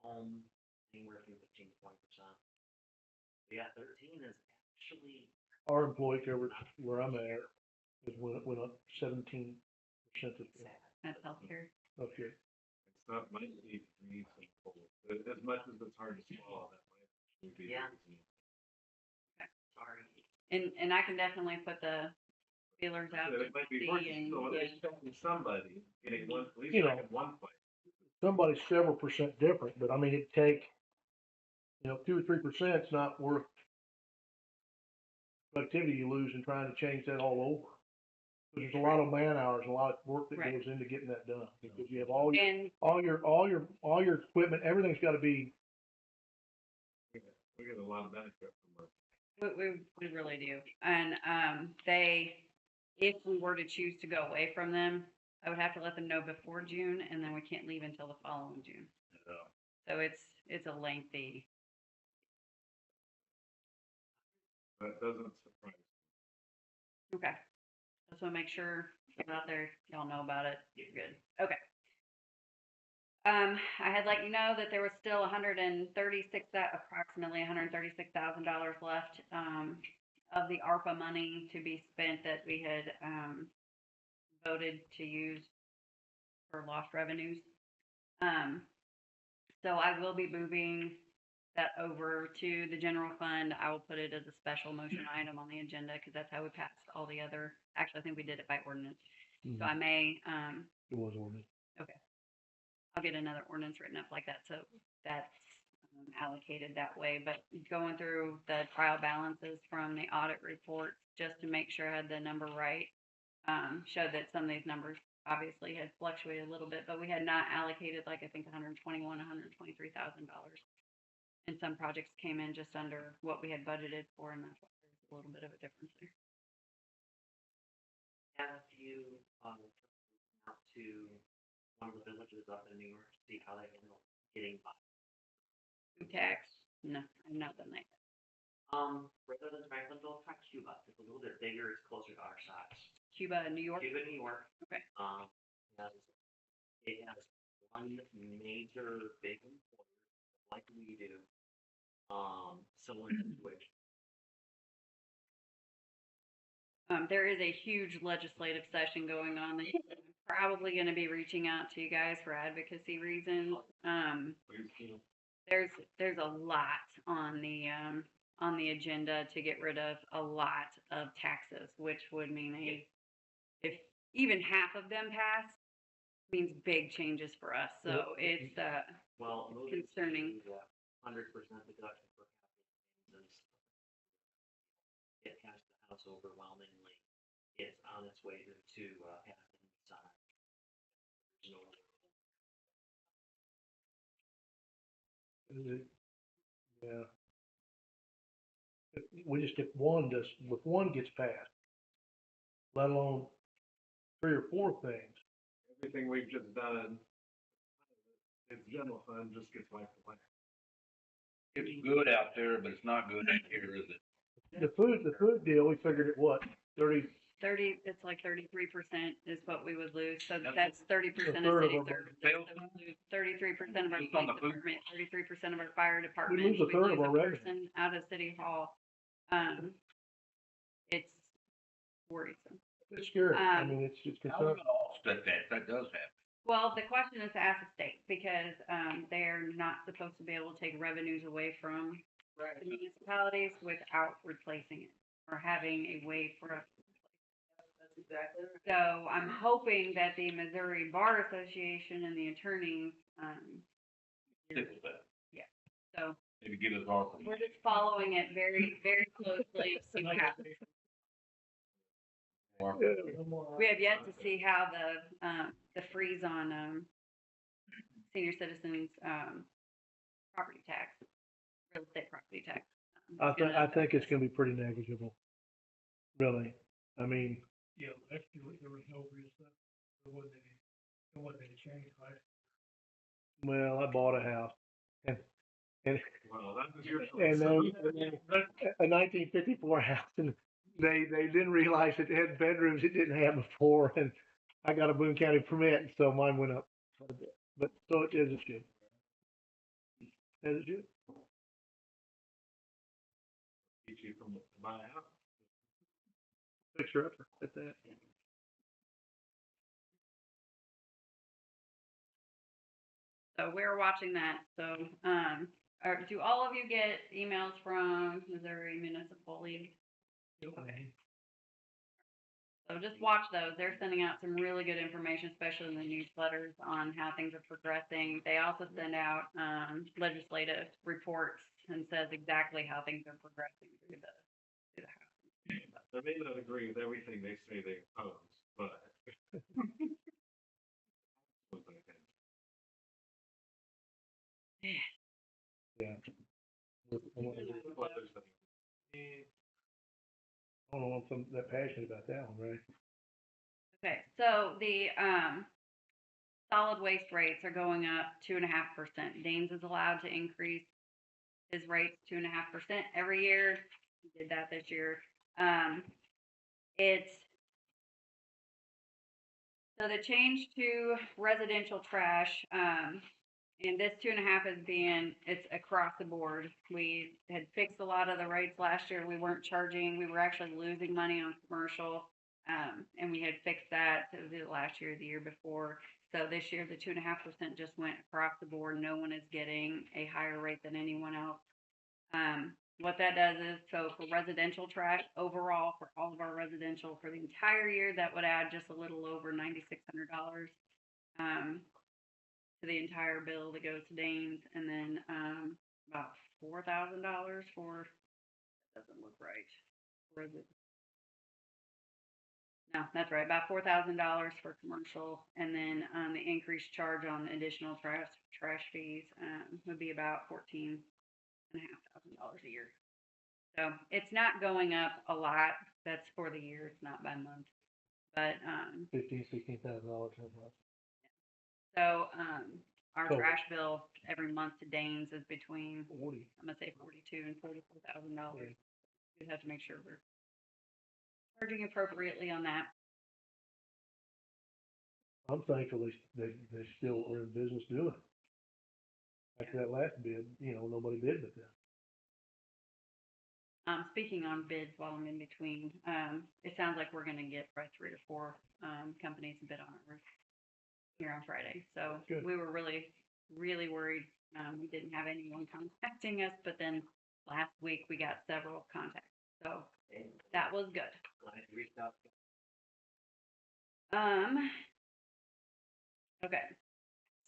Home, anywhere from 15 to 20%. Yeah, 13 is actually. Our employee coverage, where I'm at, is went up 17% this year. That's healthcare. Up here. It's not might be reasonable. As much as it's hard to swallow, that might actually be Yeah. reasonable. Sorry. And I can definitely put the feelers out So to it might be see worth, and so yeah. it's helping somebody getting one, at least You know. like in one place. Somebody's several percent different, but I mean, it'd take, 2 or 3% is not worth productivity you lose in trying to change that all over. 'Cause there's a lot of man hours, a lot of work that Right. goes into getting that done, because you have all And your equipment, everything's gotta be, We get a lot of benefit from it. we really do. And if we were to choose to go away from them, I would have to let them know before June, and then we can't leave until the following June. So it's a lengthy. That doesn't surprise me. Okay. Just want to make sure you're out there, y'all know about it. You're good. Okay. I had let you know that there was still approximately $136,000 left of the ARPA money to be spent that we had voted to use for lost revenues. So I will be moving that over to the general fund. I will put it as a special motion item on the agenda because that's how we passed all the other. Actually, I think we did it by ordinance. So I may. it was ordinance. Okay. I'll get another ordinance written up like that, so that's allocated that way. But going through the trial balances from the audit report, just to make sure I had the number right, showed that some of these numbers obviously had fluctuated a little bit, but we had not allocated like I think $123,000. And some projects came in just under what we had budgeted for, and that's why there's a little bit of a difference there. Have you, out to one of the villages up in New York, to see how they handle getting by? Food tax? No, I've not done that. Rather than Franklinville, try Cuba. It's a little bit bigger, it's closer to our size. Cuba, New York? Cuba, New York. Okay. It has one major big employer, like we do, similar situation. There is a huge legislative session going on. I'm probably going to be reaching out to you guys for advocacy reasons. There's a lot on the agenda to get rid of a lot of taxes, which would mean if even half of them pass means big changes for us. So it's, Well, moving Concerning. to 100% deduction for capital gains, it passed the House overwhelmingly. It's on its way to passing the Senate. There's no other- Yeah. We just, if one gets passed, let alone 3 or 4 things. Everything we've just done, it's general fund just gets wiped away. It's good out there, but it's not good out here, is it? The food deal, we figured at what, 30, 30, it's like 33% is what we would lose. So That's that's 30% a third of of city our services. sales. So we lose 33% of our Just on police the food. department, 33% of our fire department. lose a third of our revenue. person out of city hall. It's worrisome. it's scary. I Um, mean, it's How are we concerning. gonna offset that, if that does happen? Well, the question is to ask the state because they're not supposed to be able to take revenues away from the municipalities without replacing it or having a way for us. That's exactly right. So I'm hoping that the Missouri Bar Association and the attorneys, Stick with that. so Maybe give us our. we're just following it very, very closely to see what happens. We have yet to see how the freeze on senior citizens property tax, real estate property tax. I think it's gonna be pretty negligible. Really. I mean, Yeah, actually, there was no reason, there wasn't any change, right? well, I bought a house and Well, that was your and choice. a 1954 house, and they didn't realize it had bedrooms it didn't have before, and I got a Boone County permit, and so mine went up quite a bit. But so it is good. It is good. Keep you from buying out. Fixer upper at that. So we're watching that. So, do all of you get emails from Missouri Municipal League? Okay. So just watch those. They're sending out some really good information, especially in the newsletters on how things are progressing. They also send out legislative reports and says exactly how things are progressing through the House. I may not agree with everything they say they oppose, but. Yeah. I don't know if I'm that passionate about that one, right? Okay, so the solid waste rates are going up 2.5%. Danes is allowed to increase his rates 2.5% every year. He did that this year. It's so the change to residential trash, and this 2.5 is it's across the board. We had fixed a lot of the rates last year. We weren't charging. We were actually losing money on commercial. And we had fixed that the last year, the year before. So this year, the 2.5% just went across the board. No one is getting a higher rate than anyone else. What that does is, so for residential trash overall, for all of our residential for the entire year, that would add just a little over $9,600 to the entire bill that goes to Danes, and then about $4,000 for. Doesn't look right. Where is it? No, that's right. About $4,000 for commercial, and then the increased charge on additional trash fees would be about $14,500 a year. So it's not going up a lot. That's for the year. It's not by month, but $16,000 a month. so our Total. trash bill every month to Danes is between 40. I'm gonna say $42,000 and $44,000. We have to make sure we're charging appropriately on that. I'm thankful they still are in business doing it. After that last bid, nobody bid but them. Speaking on bids while I'm in between, it sounds like we're gonna get probably 3 or 4 companies to bid on our roof here on Friday. So Good. we were really, really worried. We didn't have anyone contacting us, but then last week we got several contacts. So that was good. I reached out Okay,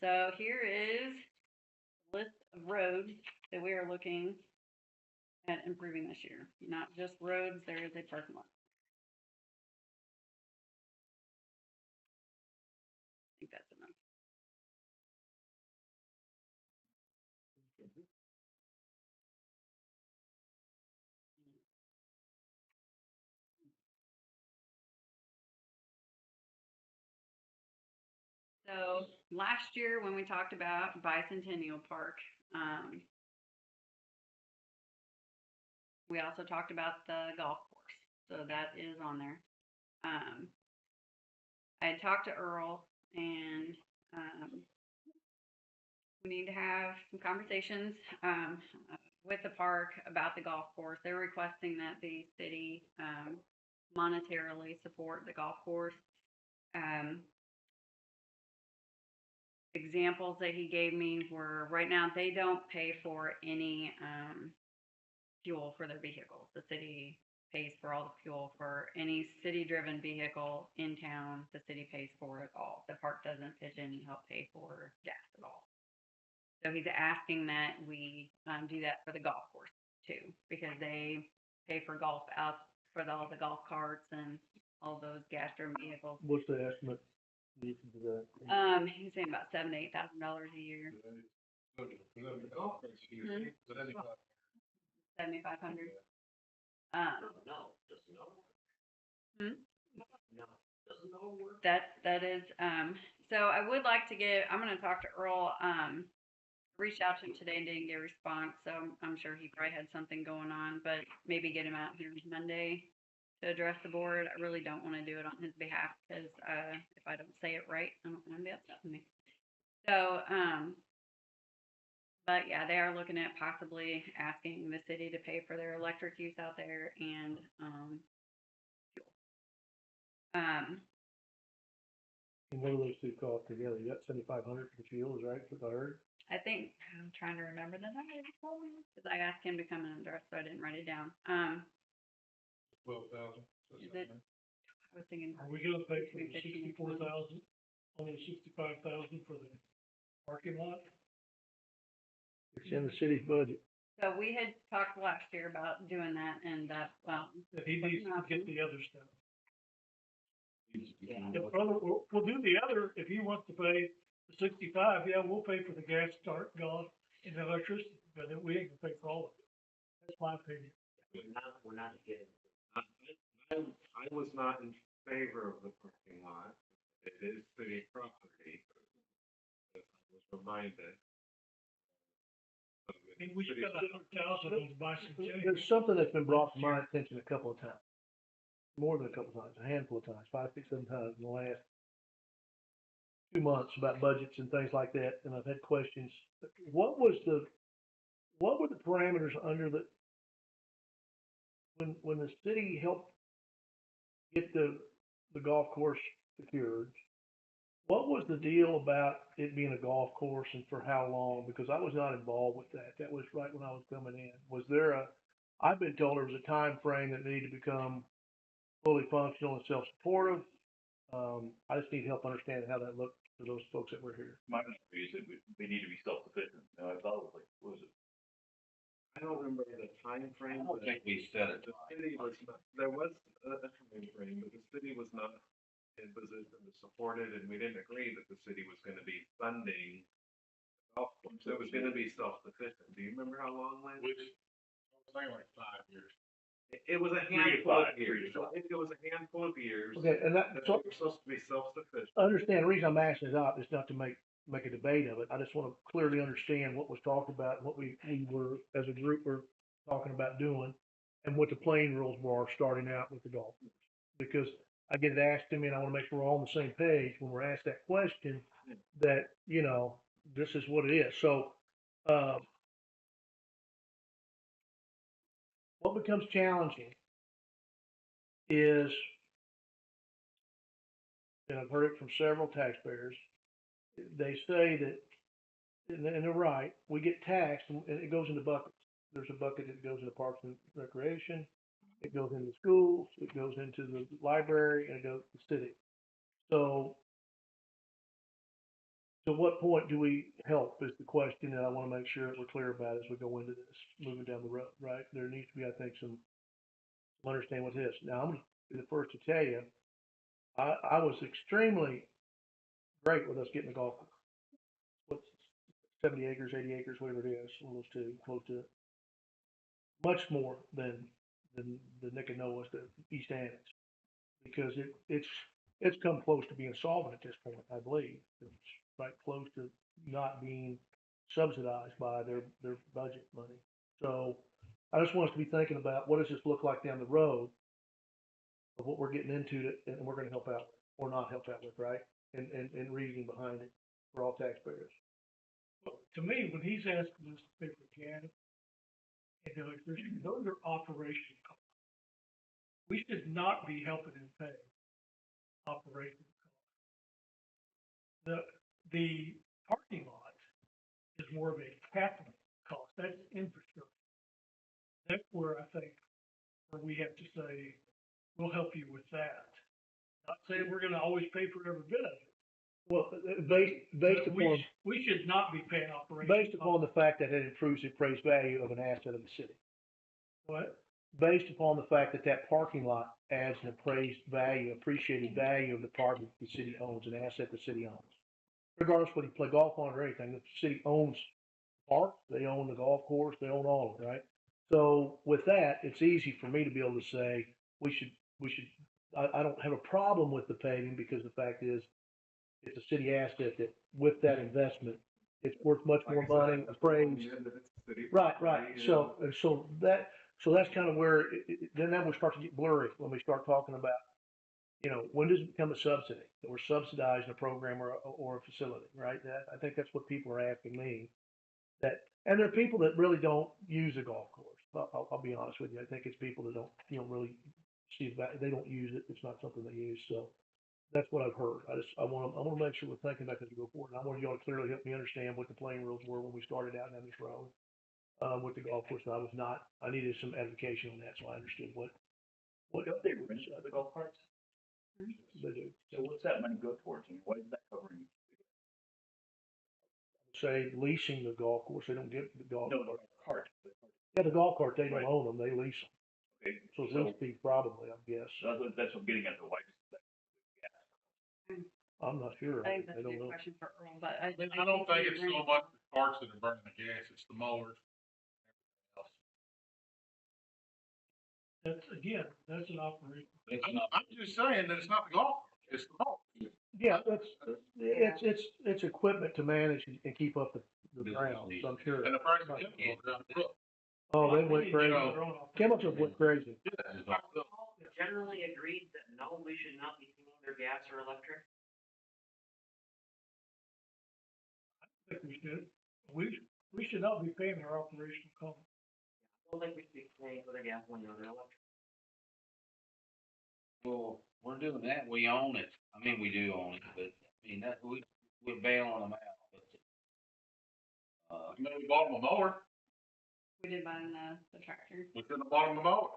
so here is a list of roads that we are looking at improving this year. Not just roads, there is a parking lot. I think that's enough. So last year when we talked about Bicentennial Park, we also talked about the golf course. So that is on there. I had talked to Earl and we need to have some conversations with the park about the golf course. They're requesting that the city monetarily support the golf course. Examples that he gave me were right now they don't pay for any fuel for their vehicles. The city pays for all the fuel for any city-driven vehicle in town. The city pays for it all. The park doesn't pitch in help pay for gas at all. So he's asking that we do that for the golf course too, because they pay for golf out for all the golf carts and all those gas-driven vehicles. What's the estimate? You can do that. He's saying about $7,000 to $8,000 a year. $7,500. 7,500. No, doesn't know. No, doesn't know work. That is so I would like to get I'm gonna talk to Earl. Reached out to him today and didn't get a response, so I'm sure he probably had something going on, but maybe get him out here Monday to address the board. I really don't want to do it on his behalf because if I don't say it right, I don't want to be upset with me. So but yeah, they are looking at possibly asking the city to pay for their electric use out there and fuel. And what do those two cost together? You got 7,500 for the fuel, is right, what I heard? I think I'm trying to remember the number because I asked him to come and address, so I didn't write it down. 12,000. Is it? I was thinking. Are we gonna pay for between the 15 and 20. 64,000, only 65,000 for the parking lot? It's in the city's budget. So we had talked last year about doing that, and that That he needs to get the other stuff. Yeah. If brother, we'll do the other, if he wants to pay the 65, yeah, we'll pay for the gas, start, gas, and the electricity, but then we ain't gonna pay for all of it. That's my opinion. We're not getting. I was not in favor of the parking lot. It is city property. But I was reminded. I mean, we spent 100,000 on bicentennial. There's something that's been brought to my attention a couple of times. More than a couple of times, a handful of times, 5, 6, 7 times in the last 2 months about budgets and things like that, and I've had questions. What were the parameters under when the city helped get the golf course secured? What was the deal about it being a golf course and for how long? Because I was not involved with that. That was right when I was coming in. Was there I've been told there was a time frame that needed to become fully functional and self-supportive. I just need help understanding how that looked for those folks that were here. My understanding is that we need to be self-sufficient. I thought it was like, what was it? I don't remember the time I frame. don't think we said it. The city was not, there was a time frame, but the city was not in position to support it, and we didn't agree that the city was gonna be funding the golf course. It was gonna be self-sufficient. Do you remember how long, Lynn? Which, I was saying like 5 years. It was a 3 to handful of 5, years. 3 to 5. It was a handful of years. Okay, and that, That so we were supposed to be self-sufficient. understand, the reason I'm asking it up is not to make a debate of it. I just want to clearly understand what was talked about and what we were, as a group, were talking about doing and what the playing rules were starting out with the golf course. Because I get it asked to me and I want to make sure we're all on the same page when we're asked that question, that, this is what it is. So, what becomes challenging is, and I've heard it from several taxpayers, they say that, and they're right, we get taxed and it goes into buckets. There's a bucket that goes into Parks and Recreation, it goes into schools, it goes into the library, and it goes to the city. So, to what point do we help is the question that I want to make sure that we're clear about as we go into this, moving down the road, right? There needs to be, I think, some understanding with this. Now, I'm gonna be the first to tell you, I was extremely great with us getting the golf course. What's 70 acres, 80 acres, whatever it is, one of those two, close to it. Much more than the Nick and Noah's, the East Annex, because it's come close to being solvent at this point, I believe. It's right close to not being subsidized by their budget money. So I just want us to be thinking about what does this look like down the road of what we're getting into that, and we're gonna help out with, or not help out with, right? And reasoning behind it for all taxpayers. To me, when he's asking us to pay for gas and electricity, those are operation costs. We should not be helping him pay operation costs. The parking lot is more of a capital cost, that's infrastructure. That's where I think, where we have to say, we'll help you with that. Not saying we're gonna always pay for every bit of it. Well, based but upon, we should not be paying operation. based upon the fact that it improves the appraised value of an asset of the city. What? Based upon the fact that that parking lot adds an appraised value, appreciated value of the park that the city owns, an asset the city owns. Regardless whether you play golf on it or anything, the city owns the park, they own the golf course, they own all of it, right? So with that, it's easy for me to be able to say, we should, I don't have a problem with the paving because the fact is, it's a city asset that with that investment, it's worth much more money, appraised. Right. So that's kind of where, then that will start to get blurry when we start talking about, when does it become a subsidy? That we're subsidizing a program or a facility, right? I think that's what people are asking me. And there are people that really don't use a golf course. I'll be honest with you. I think it's people that don't really see the value. They don't use it. It's not something they use. So that's what I've heard. I want to make sure we're thinking about this as we go forward. And I want y'all to clearly help me understand what the playing rules were when we started out down this road. With the golf course, I needed some education on that, so I understood what Don't they rent the golf carts? they do. So what's that money go towards, and what is that covering? Say leasing the golf course, they don't get the golf No, cart. cart. Yeah, the golf cart, they don't Right. own them, they lease them. Okay, So it's lease fee probably, I guess. that's what I'm getting at, the why is that? I'm not sure. I think that's I a don't good know. question for Earl, but I I don't think it's so much the parts that are burning the gas, it's the mowers. That's, again, that's an operation. I'm just saying that it's not the golf, it's the mowers. Yeah, it's equipment to manage and keep up the ground, so I'm sure. And the price of chemicals are down the road. Oh, they went crazy. Chemicals went crazy. Generally agreed that no, we should not be paying their gas or electric. I think we should. We should not be paying our operational costs. I don't think we should be paying for their gas when they're electric. Well, we're doing that, we own it, I mean, we do own it, but, we're bailing them out, but. I mean, we bought them a mower, We did buy the tractor. we couldn't have bought them a mower.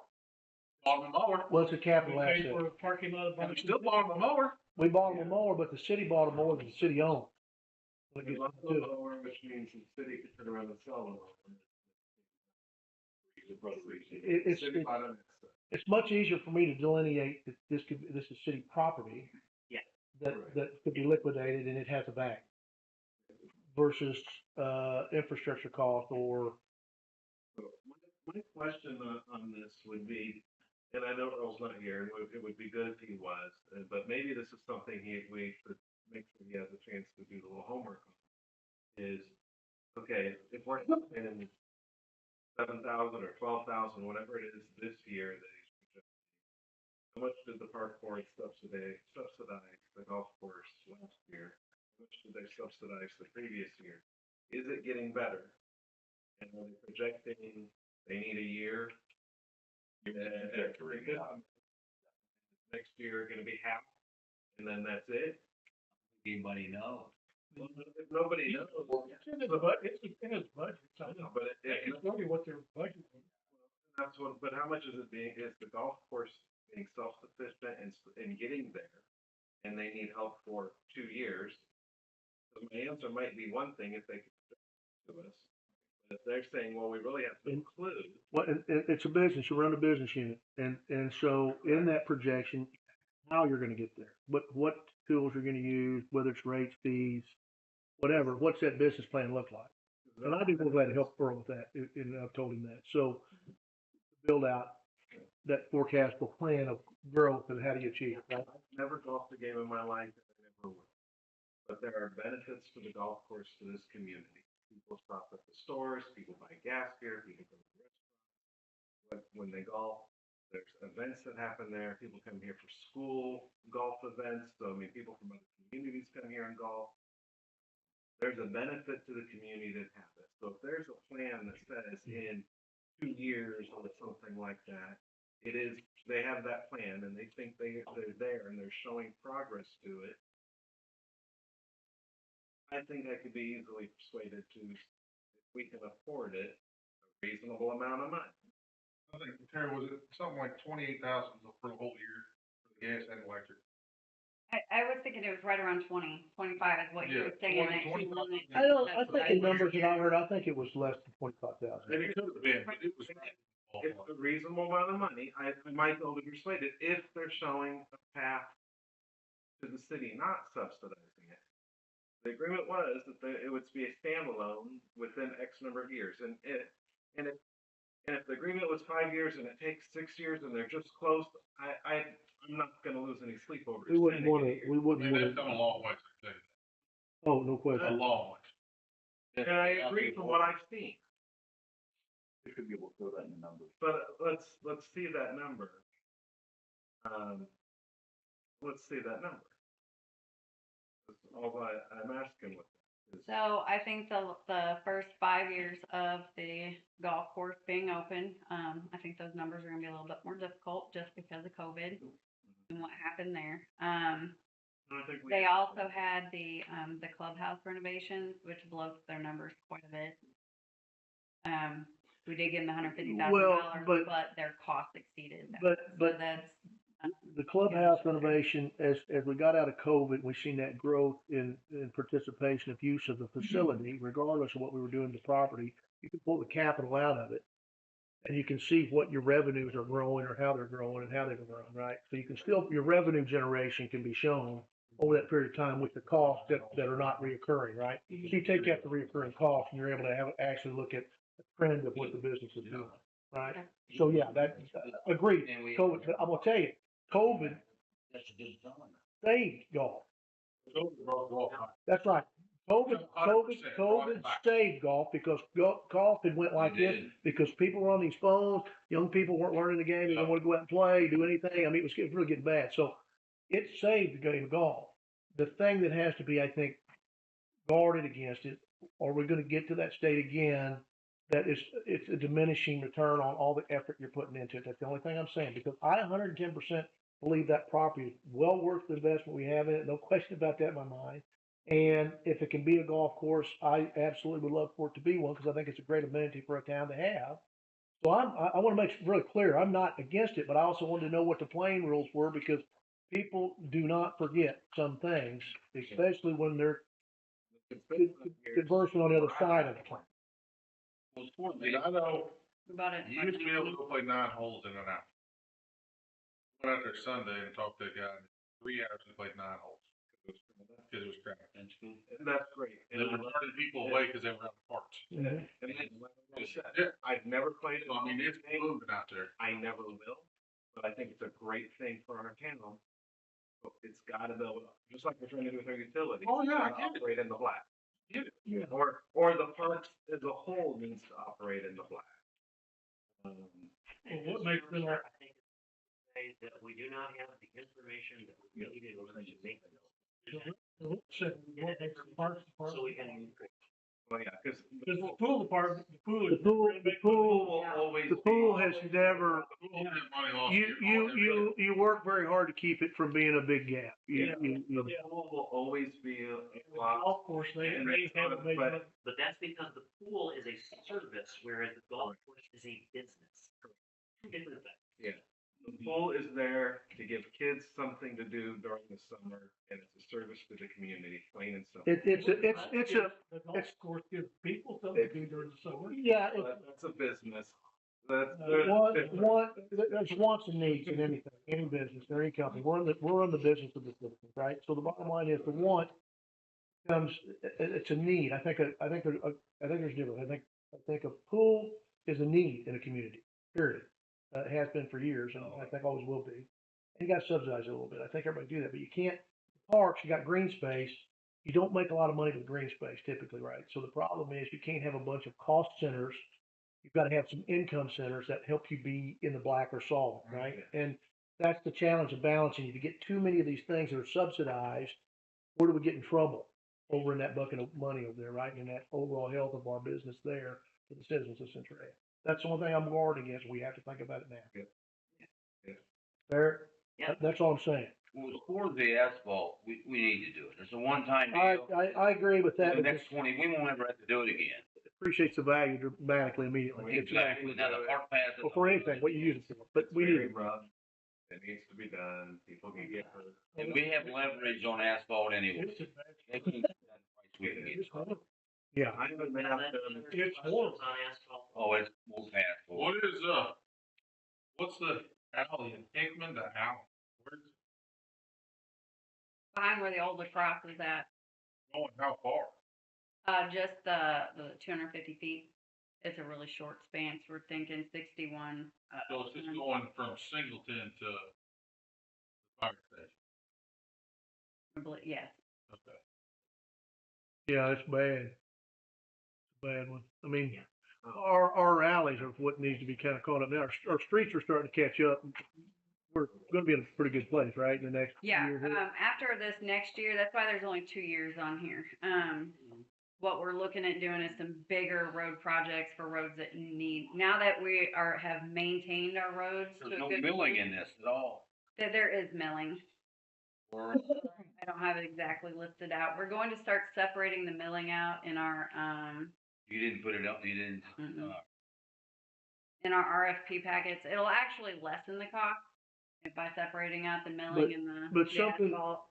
Bought them a mower, Well, it's a We capital paid asset. for a parking lot. and we still bought them a mower. We bought them a mower, but the city bought a mower that the city owned. When it We gets love to the it. mower, which means the city could turn around and sell them. It's much easier for me to delineate that this is city property. Yeah. That could be liquidated and it has a value. Versus, infrastructure cost or. My question on this would be, and I know Earl's not here, and it would be good if he was, but maybe this is something we could make sure he has a chance to do a little homework on. Is, okay, if we're spending 7,000 or 12,000, whatever it is this year that he's projecting, how much did the park board subsidize the golf course last year? How much did they subsidize the previous year? Is it getting better? And are they projecting they need a year? Next year gonna be half, and then that's it? Anybody knows? Well, if nobody knows. It's in his budget, so I know. But It's really what their budget is. that's what, but how much is it being, is the golf course being self-sufficient and getting there? and they need help for 2 years. So my answer might be one thing if they could to us. But if they're saying, well, we really have to include, Well, it's a business, you run a business unit, and so in that projection, how you're gonna get there, what tools you're gonna use, whether it's rates, fees, whatever, what's that business plan look like? And I'd be more glad to help Earl with that, and I've told him that, so build out that forecastable plan of growth and how do you achieve it, right? I've never golfed a game in my life, and I never will. But there are benefits to the golf course to this community. People stop at the stores, people buy gas here, people go to the restaurant. When they golf, there's events that happen there. People come here for school golf events. So, I mean, people from other communities come here and golf. There's a benefit to the community that happens. So if there's a plan that says in 2 years or something like that, it is, they have that plan and they think they're there and they're showing progress to it. I think I could be easily persuaded to, if we can afford it, a reasonable amount of money. I think, Terry, was it something like 28,000 for the whole year for the gas and electric? I was thinking it was right around 25 is what you Yeah, were saying. 20, 25. I think the numbers that I heard, I think it was less than 25,000. And it could have been, but it was. It's a reasonable amount of money. I might be able to be persuaded if they're showing a path to the city not subsidizing it. The agreement was that it would be a standalone within X number of years, and if the agreement was 5 years and it takes 6 years and they're just close, I'm not going to lose any sleep over it. We wouldn't wanna, we I wouldn't mean, that's wanna, come a long way, I tell you oh, no that. question. A long way. And I agree from what I've seen, We should be able to throw that in the numbers. but let's see that number. Let's see that number. That's all I'm asking with that. Is- So I think the first 5 years of the golf course being open, I think those numbers are gonna be a little bit more difficult just because of COVID and what happened there. I think we- They also had the clubhouse renovations, which blows their numbers quite a bit. We did give them $150,000, Well, but their cost exceeded that. But, So but that's, the clubhouse renovation, as we got out of COVID, we've seen that growth in participation of use of the facility, regardless of what we were doing to the property. You can pull the capital out of it and you can see what your revenues are growing or how they're growing and how they're growing, right? So you can still, your revenue generation can be shown over that period of time with the costs that are not reoccurring, right? So you take out the reoccurring costs and you're able to actually look at the trend of what the business is doing, right? So yeah, that, agreed. And we- COVID, but I'm gonna tell you, COVID That's a good sign. saved golf. COVID brought golf back. That's right. COVID 100% brought it back. saved golf because golf had went like It this did. because people were on these phones. Young people weren't learning the game. They didn't want to go out and play, do anything. I mean, it was really getting bad. So it saved the game of golf. The thing that has to be, I think, guarded against it, are we going to get to that state again? That is, it's a diminishing return on all the effort you're putting into it. That's the only thing I'm saying, because I 110% believe that property is well worth the investment we have in it. No question about that in my mind. And if it can be a golf course, I absolutely would love for it to be one because I think it's a great amenity for a town to have. So I want to make it really clear, I'm not against it, but I also wanted to know what the playing rules were because people do not forget some things, especially when they're conversing on the other side of it. Well, it's for I mean, I know, we bought it. you used to be able to go play 9 holes in and out. Went out there Sunday and talked to a guy, and 3 hours and played 9 holes. Because it was crowded. That's cool. And that's great. And they were turning people away because they were out of parts. Mhm. And like I said, Yeah. I've never played it. So, I mean, it's moving out there. I never will, but I think it's a great thing for our town. But it's gotta be, just like we're trying to do with our utilities. Oh, yeah, I it's gotta get it. Operate in the black. Get it. Yeah. Or the parks as a whole needs to operate in the black. Well, what makes them, I think it's say that we do not have the information that we need in order to make those. what makes the parks department? So we can. Well, yeah, cause Because the pool department, the pool The is. pool will always. The pool has never, The pool had money lost you, here. you work very hard to keep it from being a big gap. Yeah. The pool will always be a lot. Golf course, they haven't made But- money. But that's because the pool is a service, whereas the golf course is a business. Two different things. The pool is there to give kids something to do during the summer, and it's a service to the community, plain and simple. The golf course gives people something to do during the summer. Yeah, That's a business. That's, there's wants and needs in anything, any business, or any company. We're in the business of the citizens, right? So the bottom line is the want comes, it's a need. I think there's different. I think a pool is a need in a community, period. It has been for years, and I think always will be. And you got to subsidize it a little bit. I think everybody do that, but you can't. Parks, you got green space. You don't make a lot of money with green space typically, right? So the problem is you can't have a bunch of cost centers. You've got to have some income centers that help you be in the black or solvent, right? And that's the challenge of balancing. If you get too many of these things that are subsidized, where do we get in trouble? Over in that bucket of money over there, right? And that overall health of our business there for the citizens of Central Ed. That's the only thing I'm guarding against. We have to think about it now. Yeah. Fair? Yeah. That's all I'm saying. Well, for the asphalt, we need to do it. It's a one-time I, deal. I agree with For that. the But next 20, we won't ever have to do it again. appreciates the value dramatically immediately. Exactly. Now, the park pass. Well, for anything, what you use it for, but we need very it. rough. It needs to be done. People can get hurt. And we have leverage on asphalt anyway. It's advantage. They can get that price we can get. It's hard. Yeah. I haven't been out there. It's horrible. On asphalt. Oh, it's, we'll pass. What is, what's the alley in Hickman to Allen? Where's it Behind where the old lacrosse is at, going, how far? just the 250 feet. It's a really short span, so we're thinking 61. So it's just going from Singleton to the fire station, Yes. okay. Yeah, it's bad. It's a bad one. I mean, our alleys are what needs to be kind of caught up now. Our streets are starting to catch up. We're going to be in a pretty good place, right? In the next Yeah, year. Here. after this next year, that's why there's only 2 years on here. What we're looking at doing is some bigger road projects for roads that need, now that we have maintained our roads to There's a no good milling point, in this at all. there is milling. Or I don't have it exactly listed out. We're going to start separating the milling out in our, you didn't put it up, you didn't, Mm-mm. In our RFP packets. It'll actually lessen the cost by separating out the milling and but the something- asphalt.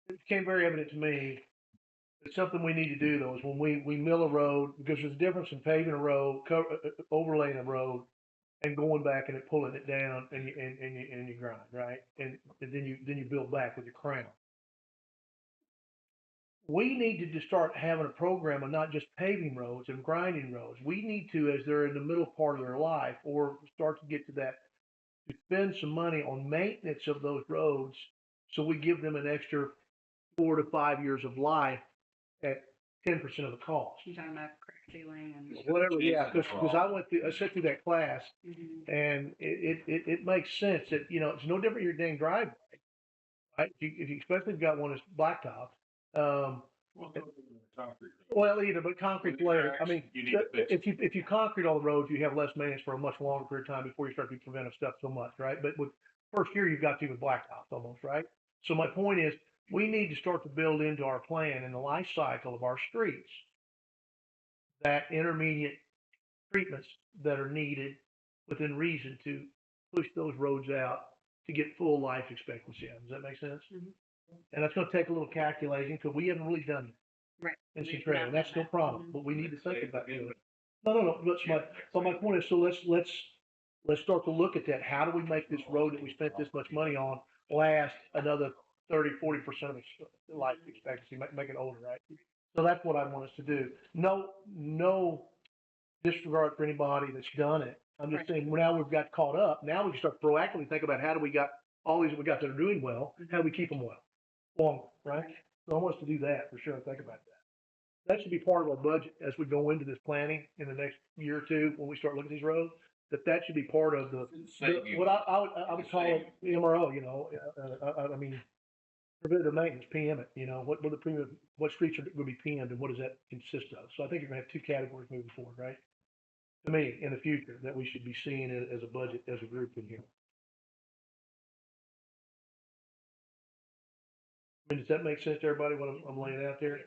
It became very evident to me. It's something we need to do though, is when we mill a road, because there's a difference in paving a road, overlaying a road, and going back and pulling it down and you grind, right? And then you build back with your crown. We need to just start having a program of not just paving roads and grinding roads. We need to, as they're in the middle part of their life, or start to get to that, to spend some money on maintenance of those roads, so we give them an extra 4 to 5 years of life at 10% of the cost. You're talking about crack sealing and. Whatever, yeah, because I sat through that class, Mhm. and it makes sense that, it's no different your dang driveway, right? If you especially if you've got one that's blacktop. Well, either, but concrete layer. I mean, You need to fix it. if you concrete all the roads, you have less maintenance for a much longer period of time before you start to do preventive stuff so much, right? But with first year, you've got to with blacktops almost, right? So my point is, we need to start to build into our plan in the life cycle of our streets that intermediate treatments that are needed within reason to push those roads out to get full life expectancy out. Does that make sense? Mhm. And that's going to take a little calculating because we haven't really done it. Right. In We've Centralia, not and that's done still a that. problem, Mhm. but we need to think about doing it. No. But my point is, so let's start to look at that. How do we make this road that we spent this much money on last another 30-40% of its life expectancy, make it older, right? So that's what I want us to do. No disregard for anybody that's done it. I'm just Right. saying, now we've got caught up. Now we can start proactively think about how do we got all these that we got that are doing well, how do we keep them well, longer, right? So I want us to do that for sure. Think about that. That should be part of our budget as we go into this planning in the next year or two, when we start looking at these roads, that should be part of what I would call it MRO, I mean, preventative maintenance, PM it, what streets are going to be PM'd and what does that consist of? So I think you're going to have two categories moving forward, right? To me, in the future, that we should be seeing it as a budget, as a group in here. I mean, does that make sense to everybody, what I'm laying out there?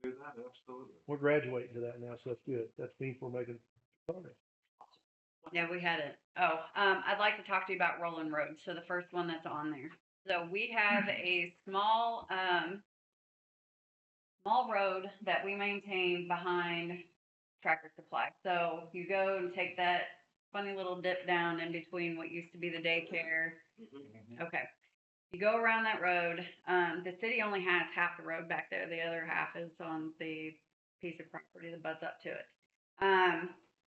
Do that, absolutely. We're graduating to that now, so that's good. That's means we're making progress. Yeah, we had it. Oh, I'd like to talk to you about Rolling Road. So the first one that's on there. So we have a small road that we maintain behind Tractor Supply. So you go and take that funny little dip down in between what used to be the daycare. Okay. You go around that road. The city only has half the road back there. The other half is on the piece of property that butts up to it.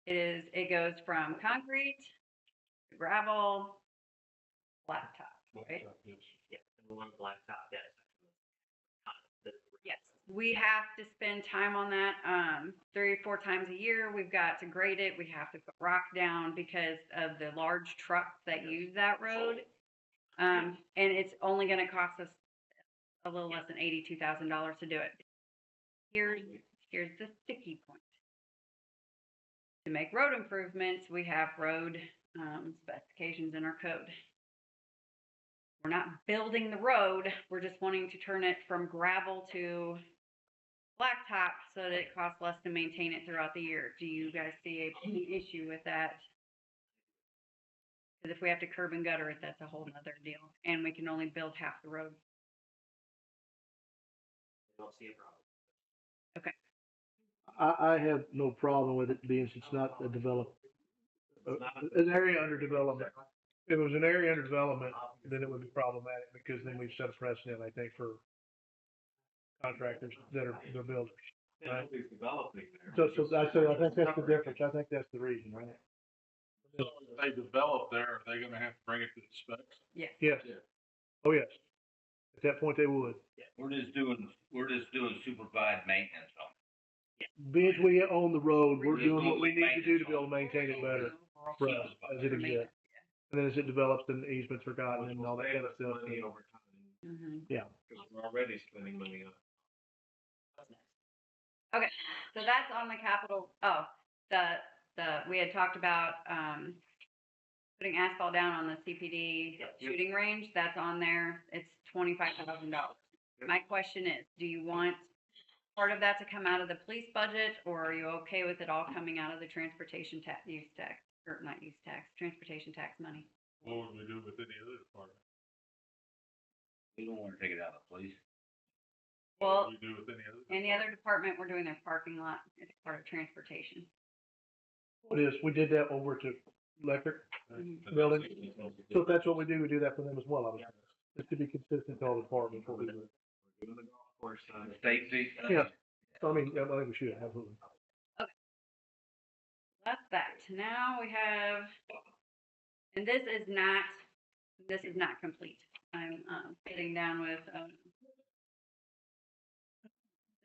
It goes from concrete to gravel, blacktop, right? Yeah, and one blacktop, yes. Yes, we have to spend time on that, 3 or 4 times a year. We've got to grade it. We have to put rock down because of the large trucks that use that road. And it's only gonna cost us a little less than $82,000 to do it. Here's the sticky point. To make road improvements, we have road, specifications in our code. We're not building the road, we're just wanting to turn it from gravel to blacktop so that it costs less to maintain it throughout the year. Do you guys see any issue with that? Because if we have to curb and gutter it, that's a whole nother deal, and we can only build half the road. I don't see a problem. I have no problem with it being, it's not a developed, an area under development. If it was an area under development, then it would be problematic because then we've set a precedent, I think, for contractors that are, they're builders. Right? Nobody's developing there. So I think that's the difference. I think that's the reason, right? So if they develop there, are they gonna have to bring it to the specs? Yes. Yes. Oh, yes. At that point, they would. We're just doing supervised maintenance on it. Being we own the road, we're doing what we need to do to be able to maintain it better for us as it exists. And then as it develops, then easements are gotten and all that kind of stuff. Money over time, Mm-hmm. Yeah. because we're already spending money on it. Okay, so that's on the capital. Oh, we had talked about putting asphalt down on the CPD shooting range. That's on there. It's $25,000. My question is, do you want part of that to come out of the police budget, or are you okay with it all coming out of the transportation use tax, or not use tax, transportation tax money? What would we do with any other department? We don't wanna take it out of the police. Well, What would we do with any other department, we're doing their parking lot. It's part of transportation. What is, we did that over to electric Mhm. building. So if that's what we do that for them as well, obviously. Just to be consistent to all the departments. What we do. We're doing the golf course, The state fee. Yeah. So, I mean, yeah, I think we should, absolutely. That's that. Now we have, and this is not complete. I'm sitting down with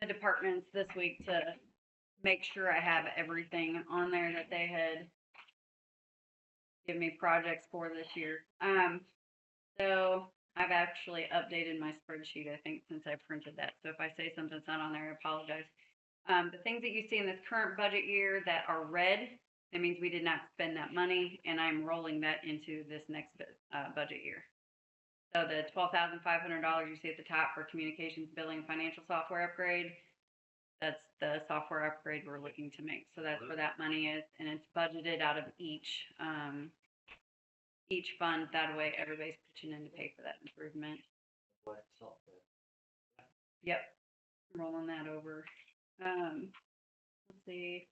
the departments this week to make sure I have everything on there that they had given me projects for this year. So I've actually updated my spreadsheet, I think, since I printed that. So if I say something's not on there, I apologize. The things that you see in this current budget year that are red, that means we did not spend that money, and I'm rolling that into this next budget year. So the $12,500 you see at the top for communications, billing, financial software upgrade, that's the software upgrade we're looking to make. So that's where that money is, and it's budgeted out of each fund. That way, everybody's pitching in to pay for that improvement. What software? Yep, rolling that over. Let's see.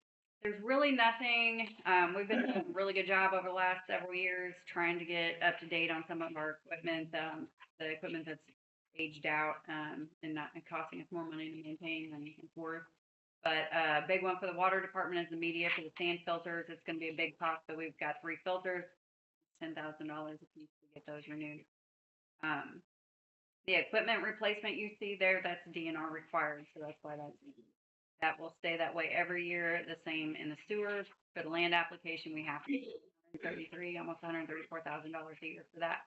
There's really nothing. We've been doing a really good job over the last several years trying to get up to date on some of our equipment. The equipment that's aged out and not costing us more money to maintain than it's worth. But a big one for the water department is the media for the sand filters. It's going to be a big cost, but we've got 3 filters, $10,000 a piece to get those renewed. The equipment replacement you see there, that's DNR required, so that's why that will stay that way every year. The same in the sewers. For the land application, we have almost $134,000 a year for that.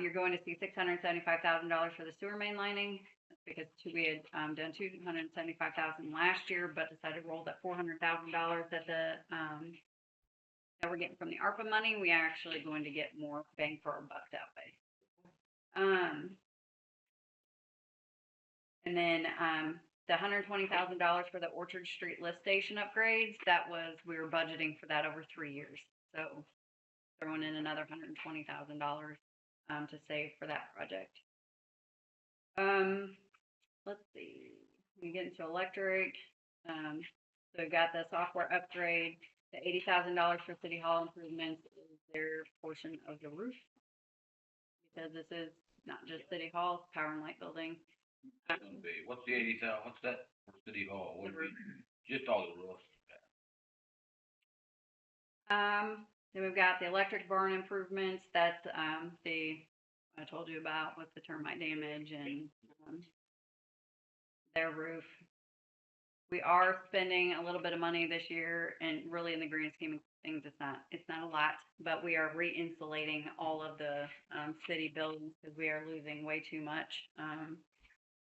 You're going to see $675,000 for the sewer main lining. That's because we had done $275,000 last year, but decided to roll that $400,000 that we're getting from the ARPA money. We are actually going to get more bang for our buck that way. And then the $120,000 for the Orchard Street lift station upgrades, we were budgeting for that over 3 years. So throwing in another $120,000 to save for that project. Let's see, we get into electric. So we've got the software upgrade, the $80,000 for City Hall improvements is their portion of the roof. Because this is not just City Hall, it's Power and Light Building. What's the 80,000, what's that for City Hall? Would be just all the roofs. Then we've got the electric barn improvements, that's, I told you about with the termite damage and, their roof. We are spending a little bit of money this year, and really in the grand scheme of things, it's not a lot, but we are re-insulating all of the, city buildings, because we are losing way too much,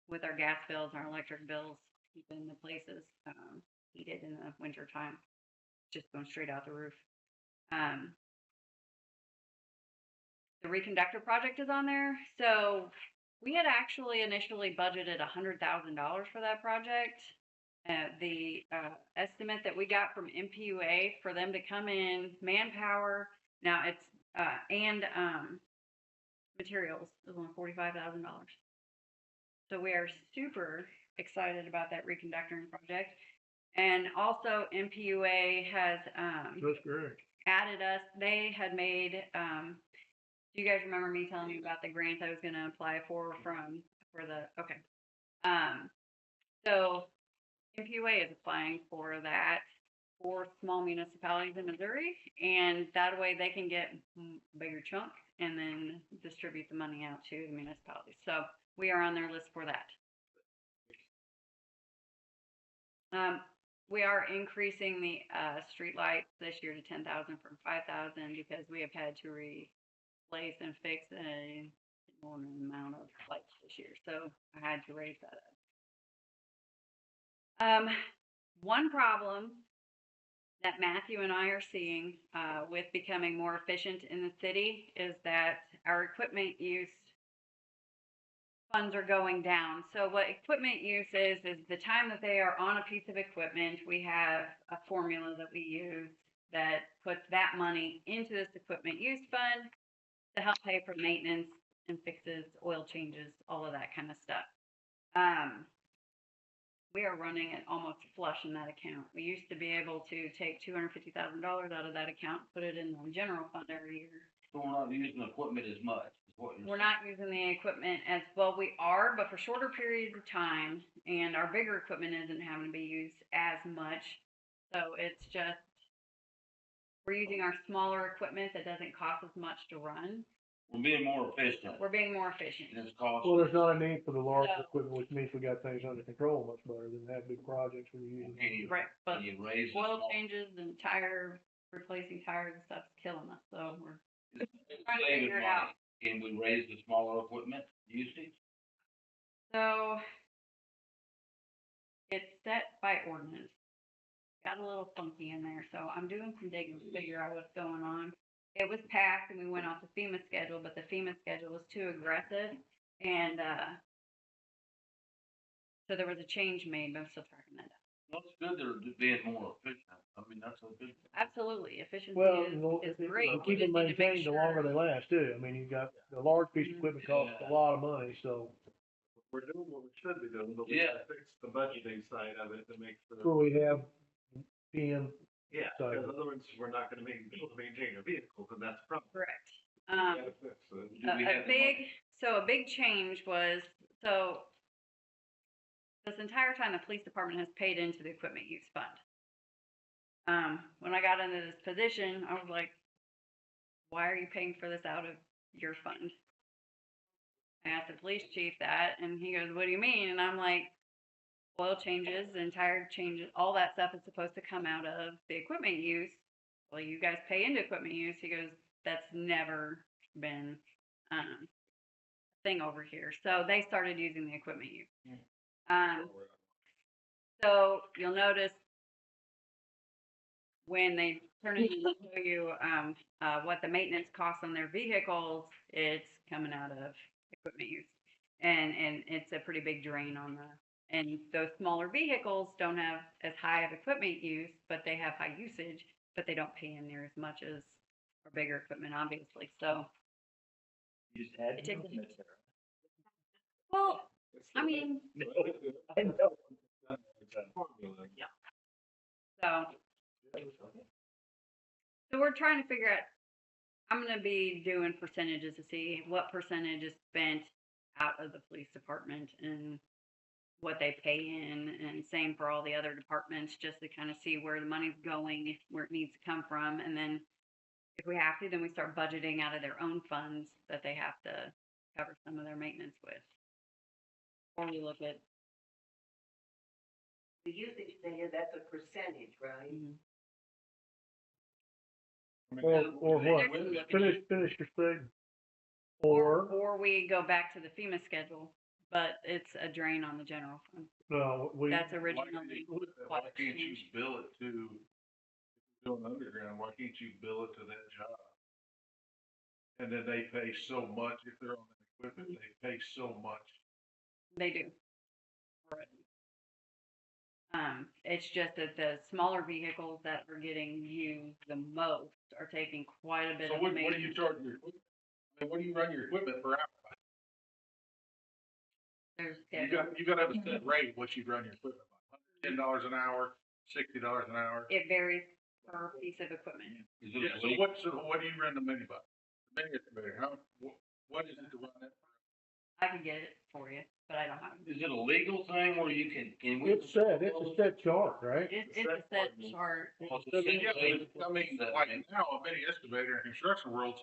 with our gas bills, our electric bills, keeping the places, heated in the winter time, just going straight out the roof. The reconductor project is on there. So we had actually initially budgeted $100,000 for that project. The estimate that we got from MPUA for them to come in, manpower, now it's, and materials is only $45,000. So we are super excited about that reconductoring project. And also MPUA has, That's great. added us, they had made, do you guys remember me telling you about the grant I was gonna apply for okay. So MPUA is applying for that for small municipalities in Missouri, and that way they can get bigger chunk and then distribute the money out to the municipalities. So we are on their list for that. We are increasing the street lights this year to 10,000 from 5,000 because we have had to replace and fix a enormous amount of lights this year. So I had to raise that up. One problem that Matthew and I are seeing with becoming more efficient in the city is that our equipment use funds are going down. So what equipment use is the time that they are on a piece of equipment, we have a formula that we use that puts that money into this equipment use fund to help pay for maintenance and fixes, oil changes, all of that kind of stuff. We are running it almost flush in that account. We used to be able to take $250,000 out of that account, put it in the general fund every year. So we're not using equipment as much. We're not using the equipment as well. We are, but for shorter periods of time, and our bigger equipment isn't having to be used as much. So it's just, we're using our smaller equipment that doesn't cost as much to run. We're being more efficient. We're being more efficient. And it's cost. Well, there's not a need for the large So- equipment, which means we got things under control much better than have big projects we're using. And you, Right, but and you raise the oil small- changes and replacing tires and stuff's killing us. So we're it's trying to saving figure it money. out. Can we raise the smaller equipment usage? So it's set by ordinance. Got a little funky in there, so I'm doing some digging to figure out what's going on. It was passed and we went off the FEMA schedule, but the FEMA schedule was too aggressive, and so there was a change made, but I'm still tracking that down. Well, it's good they're being more efficient. I mean, that's a good thing. Absolutely, efficiency Well, you know, is if great. you We keep them just need to make maintained, the longer sure- they last too. I mean, you've got, the large piece of equipment costs a lot of money, so. We're doing what we should be doing, but we Yeah. gotta fix the budgeting side of it to make Where sure. we have PM, Yeah, Sorry. because otherwise we're not gonna be able to maintain our vehicles, and that's a problem. Correct. We gotta fix it. Do we have the money? A big change was, so this entire time the police department has paid into the equipment use fund. When I got into this position, I was like, why are you paying for this out of your fund? I asked the police chief that, and he goes, what do you mean? And I'm like, oil changes and tire changes, all that stuff is supposed to come out of the equipment use. Well, you guys pay into equipment use. He goes, that's never been a thing over here. So they started using the equipment use. So you'll notice when they turn it and show you what the maintenance costs on their vehicles, it's coming out of equipment use. And it's a pretty big drain on the And those smaller vehicles don't have as high of equipment use, but they have high usage, but they don't pay in near as much as our bigger equipment, obviously. So, You just add It takes- units there. well, I mean, I know. Formula. so we're trying to figure out, I'm gonna be doing percentages to see what percentage is spent out of the police department and what they pay in, and same for all the other departments, just to kind of see where the money's going, where it needs to come from, and then if we have to, then we start budgeting out of their own funds that they have to cover some of their maintenance with. Or we look at, The usage thing, that's a percentage, right? Or what? Finish your statement. Or, or we go back to the FEMA schedule, but it's a drain on the general fund. no, That's Why originally what can't you changed. bill it to, doing underground, why can't you bill it to that job? And then they pay so much, if they're on the equipment, they pay so much. They do. It's just that the smaller vehicles that are getting used the most are taking quite a bit So of what do you maintenance. charge your equipment? I mean, what do you run your equipment per hour? There's You schedule. gotta have a set rate, what you run your equipment by. $10 an hour, $60 an hour. It varies per piece of equipment. Is Yeah, it legal? so what do you run the mini by? The mini excavator, what is it to run that? I can get it for you, but I don't have it. Is it a legal thing where you can we? it's a set chart, right? It's a set chart. Well, it's a Yeah, set- I mean, set like rate. now, a mini excavator in construction world's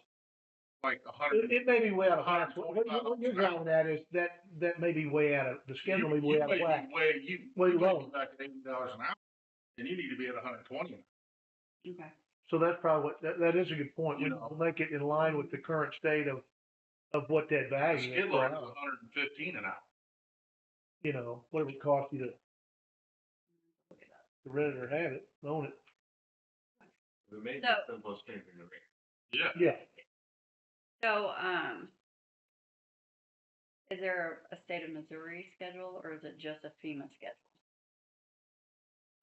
like $100. It may be way out of whack. What you're driving at is that may be way out of, the schedule may be way out of whack. You Way may low. be back at $80 an hour, and you need to be at 120 an hour. Okay. So that's probably that is a good point. You We know. will make it in line with the current state of what that A value is skid per loader is hour. 115 an hour. You know, whatever it costs you to rent it or have it, own it. The main So- simplest thing in the rate. Yeah. Yeah. So, is there a state of Missouri schedule or is it just a FEMA schedule?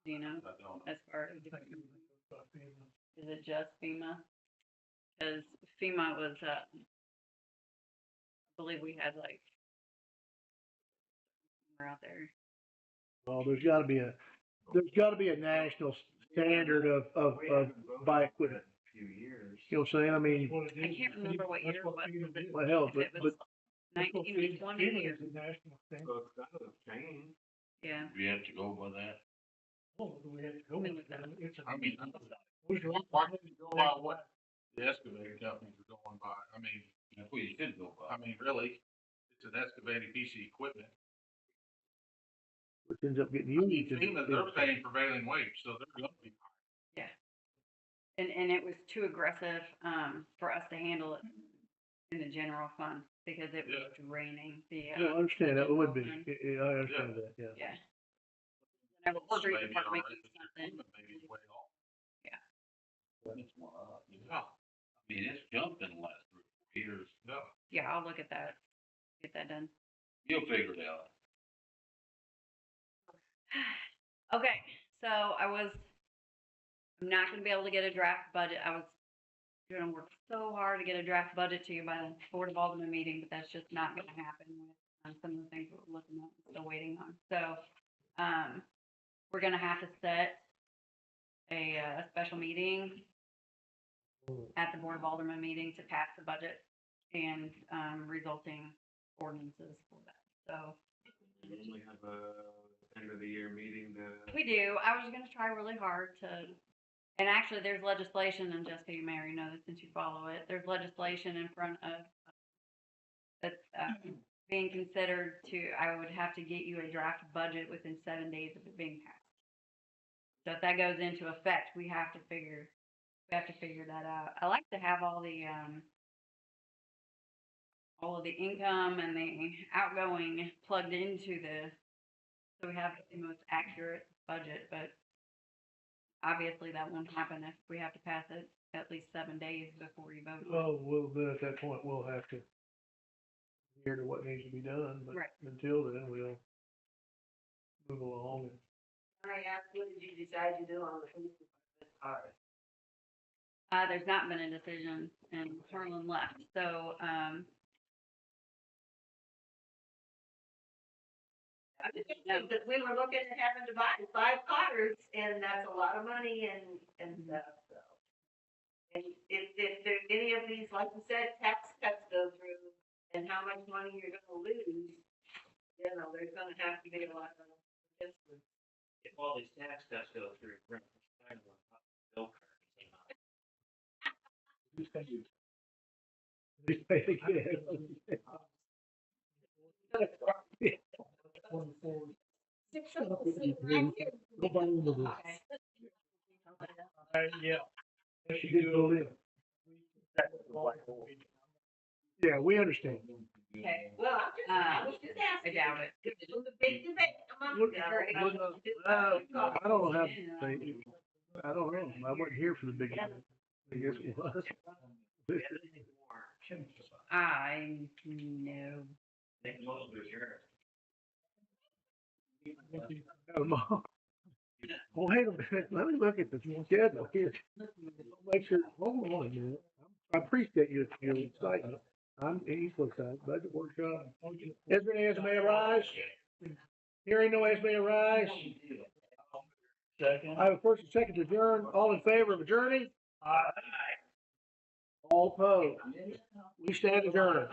Do you know, I don't know. as far as, is it just FEMA? Cause FEMA was, I believe we had like, we're out there. Well, there's gotta be a national standard of buy equipment. Few years. You know what I'm saying? I mean, I can't remember what year it was. well, hell, If it was 1920 or, a national standard. So it's gotta change. yeah. We have to go by that. We have to go with that. It's I mean, why can't you go by what the excavating companies are going by? I mean, That's what you should go by. really, it's an excavating piece of equipment. Which ends up getting I mean, used. FEMA, they're paying prevailing wage, so they're gonna be. And it was too aggressive, for us to handle it in the general fund because it was draining the, Yeah, I understand, that would be, fund. I understand that, yeah. Yeah. Whenever the Ours street may be department alright, gets but your something, equipment may be way off. It's more up, you know. Yeah, I mean, it's jumped in the last 3 or 4 years. yeah. yeah, I'll look at that, get that done. You'll figure it out. Okay, so I'm not gonna be able to get a draft budget. I was gonna work so hard to get a draft budget to you by the Board of Aldermen meeting, but that's just not gonna happen with some of the things we're looking at, still waiting on. So, we're gonna have to set a special meeting at the Board of Aldermen meeting to pass the budget and, resulting ordinances for that. So, We normally have a end of the year meeting we do. I was gonna try really hard to, and actually there's legislation, and Jessica, you may already know this since you follow it, there's legislation in front of, that's, being considered I would have to get you a draft budget within 7 days of it being passed. So if that goes into effect, we have to figure that out. I like to have all of the income and the outgoing plugged into so we have the most accurate budget, but obviously that won't happen if we have to pass it at least 7 days before you vote. Well, then at that point, we'll have to hear to what needs to be done, but Right. until then, we'll move along. Can I ask, what did you decide to do on the police department? All right. There's not been a decision and Harlan left, so, I'm just thinking that we were looking at having to buy 5 cars, and that's a lot of money and stuff, so. And if there, any of these, like you said, tax cuts go through, and how much money you're gonna lose, you know, there's gonna have to be a lot of adjustments. If all these tax cuts go through, we're gonna find one, go kart. Just pay it. Just pay it again. Go buy one of those. Yeah. She did go in. Yeah, we understand. okay, Well, I was just I asking. doubt it. It was a big debate a month Look, ago. I don't know how, I don't know. I wasn't here for the big, I guess it was. I know. Make the motion to adjourn. Well, wait a minute, let me look at the schedule here. Make sure, hold on a minute. I appreciate your excitement. I'm equal excited, budget workshop. Is there any as may arise? Hearing no as may arise. Second. I have a first and second to adjourn. All in favor of adjourning? All opposed? We stand adjourned.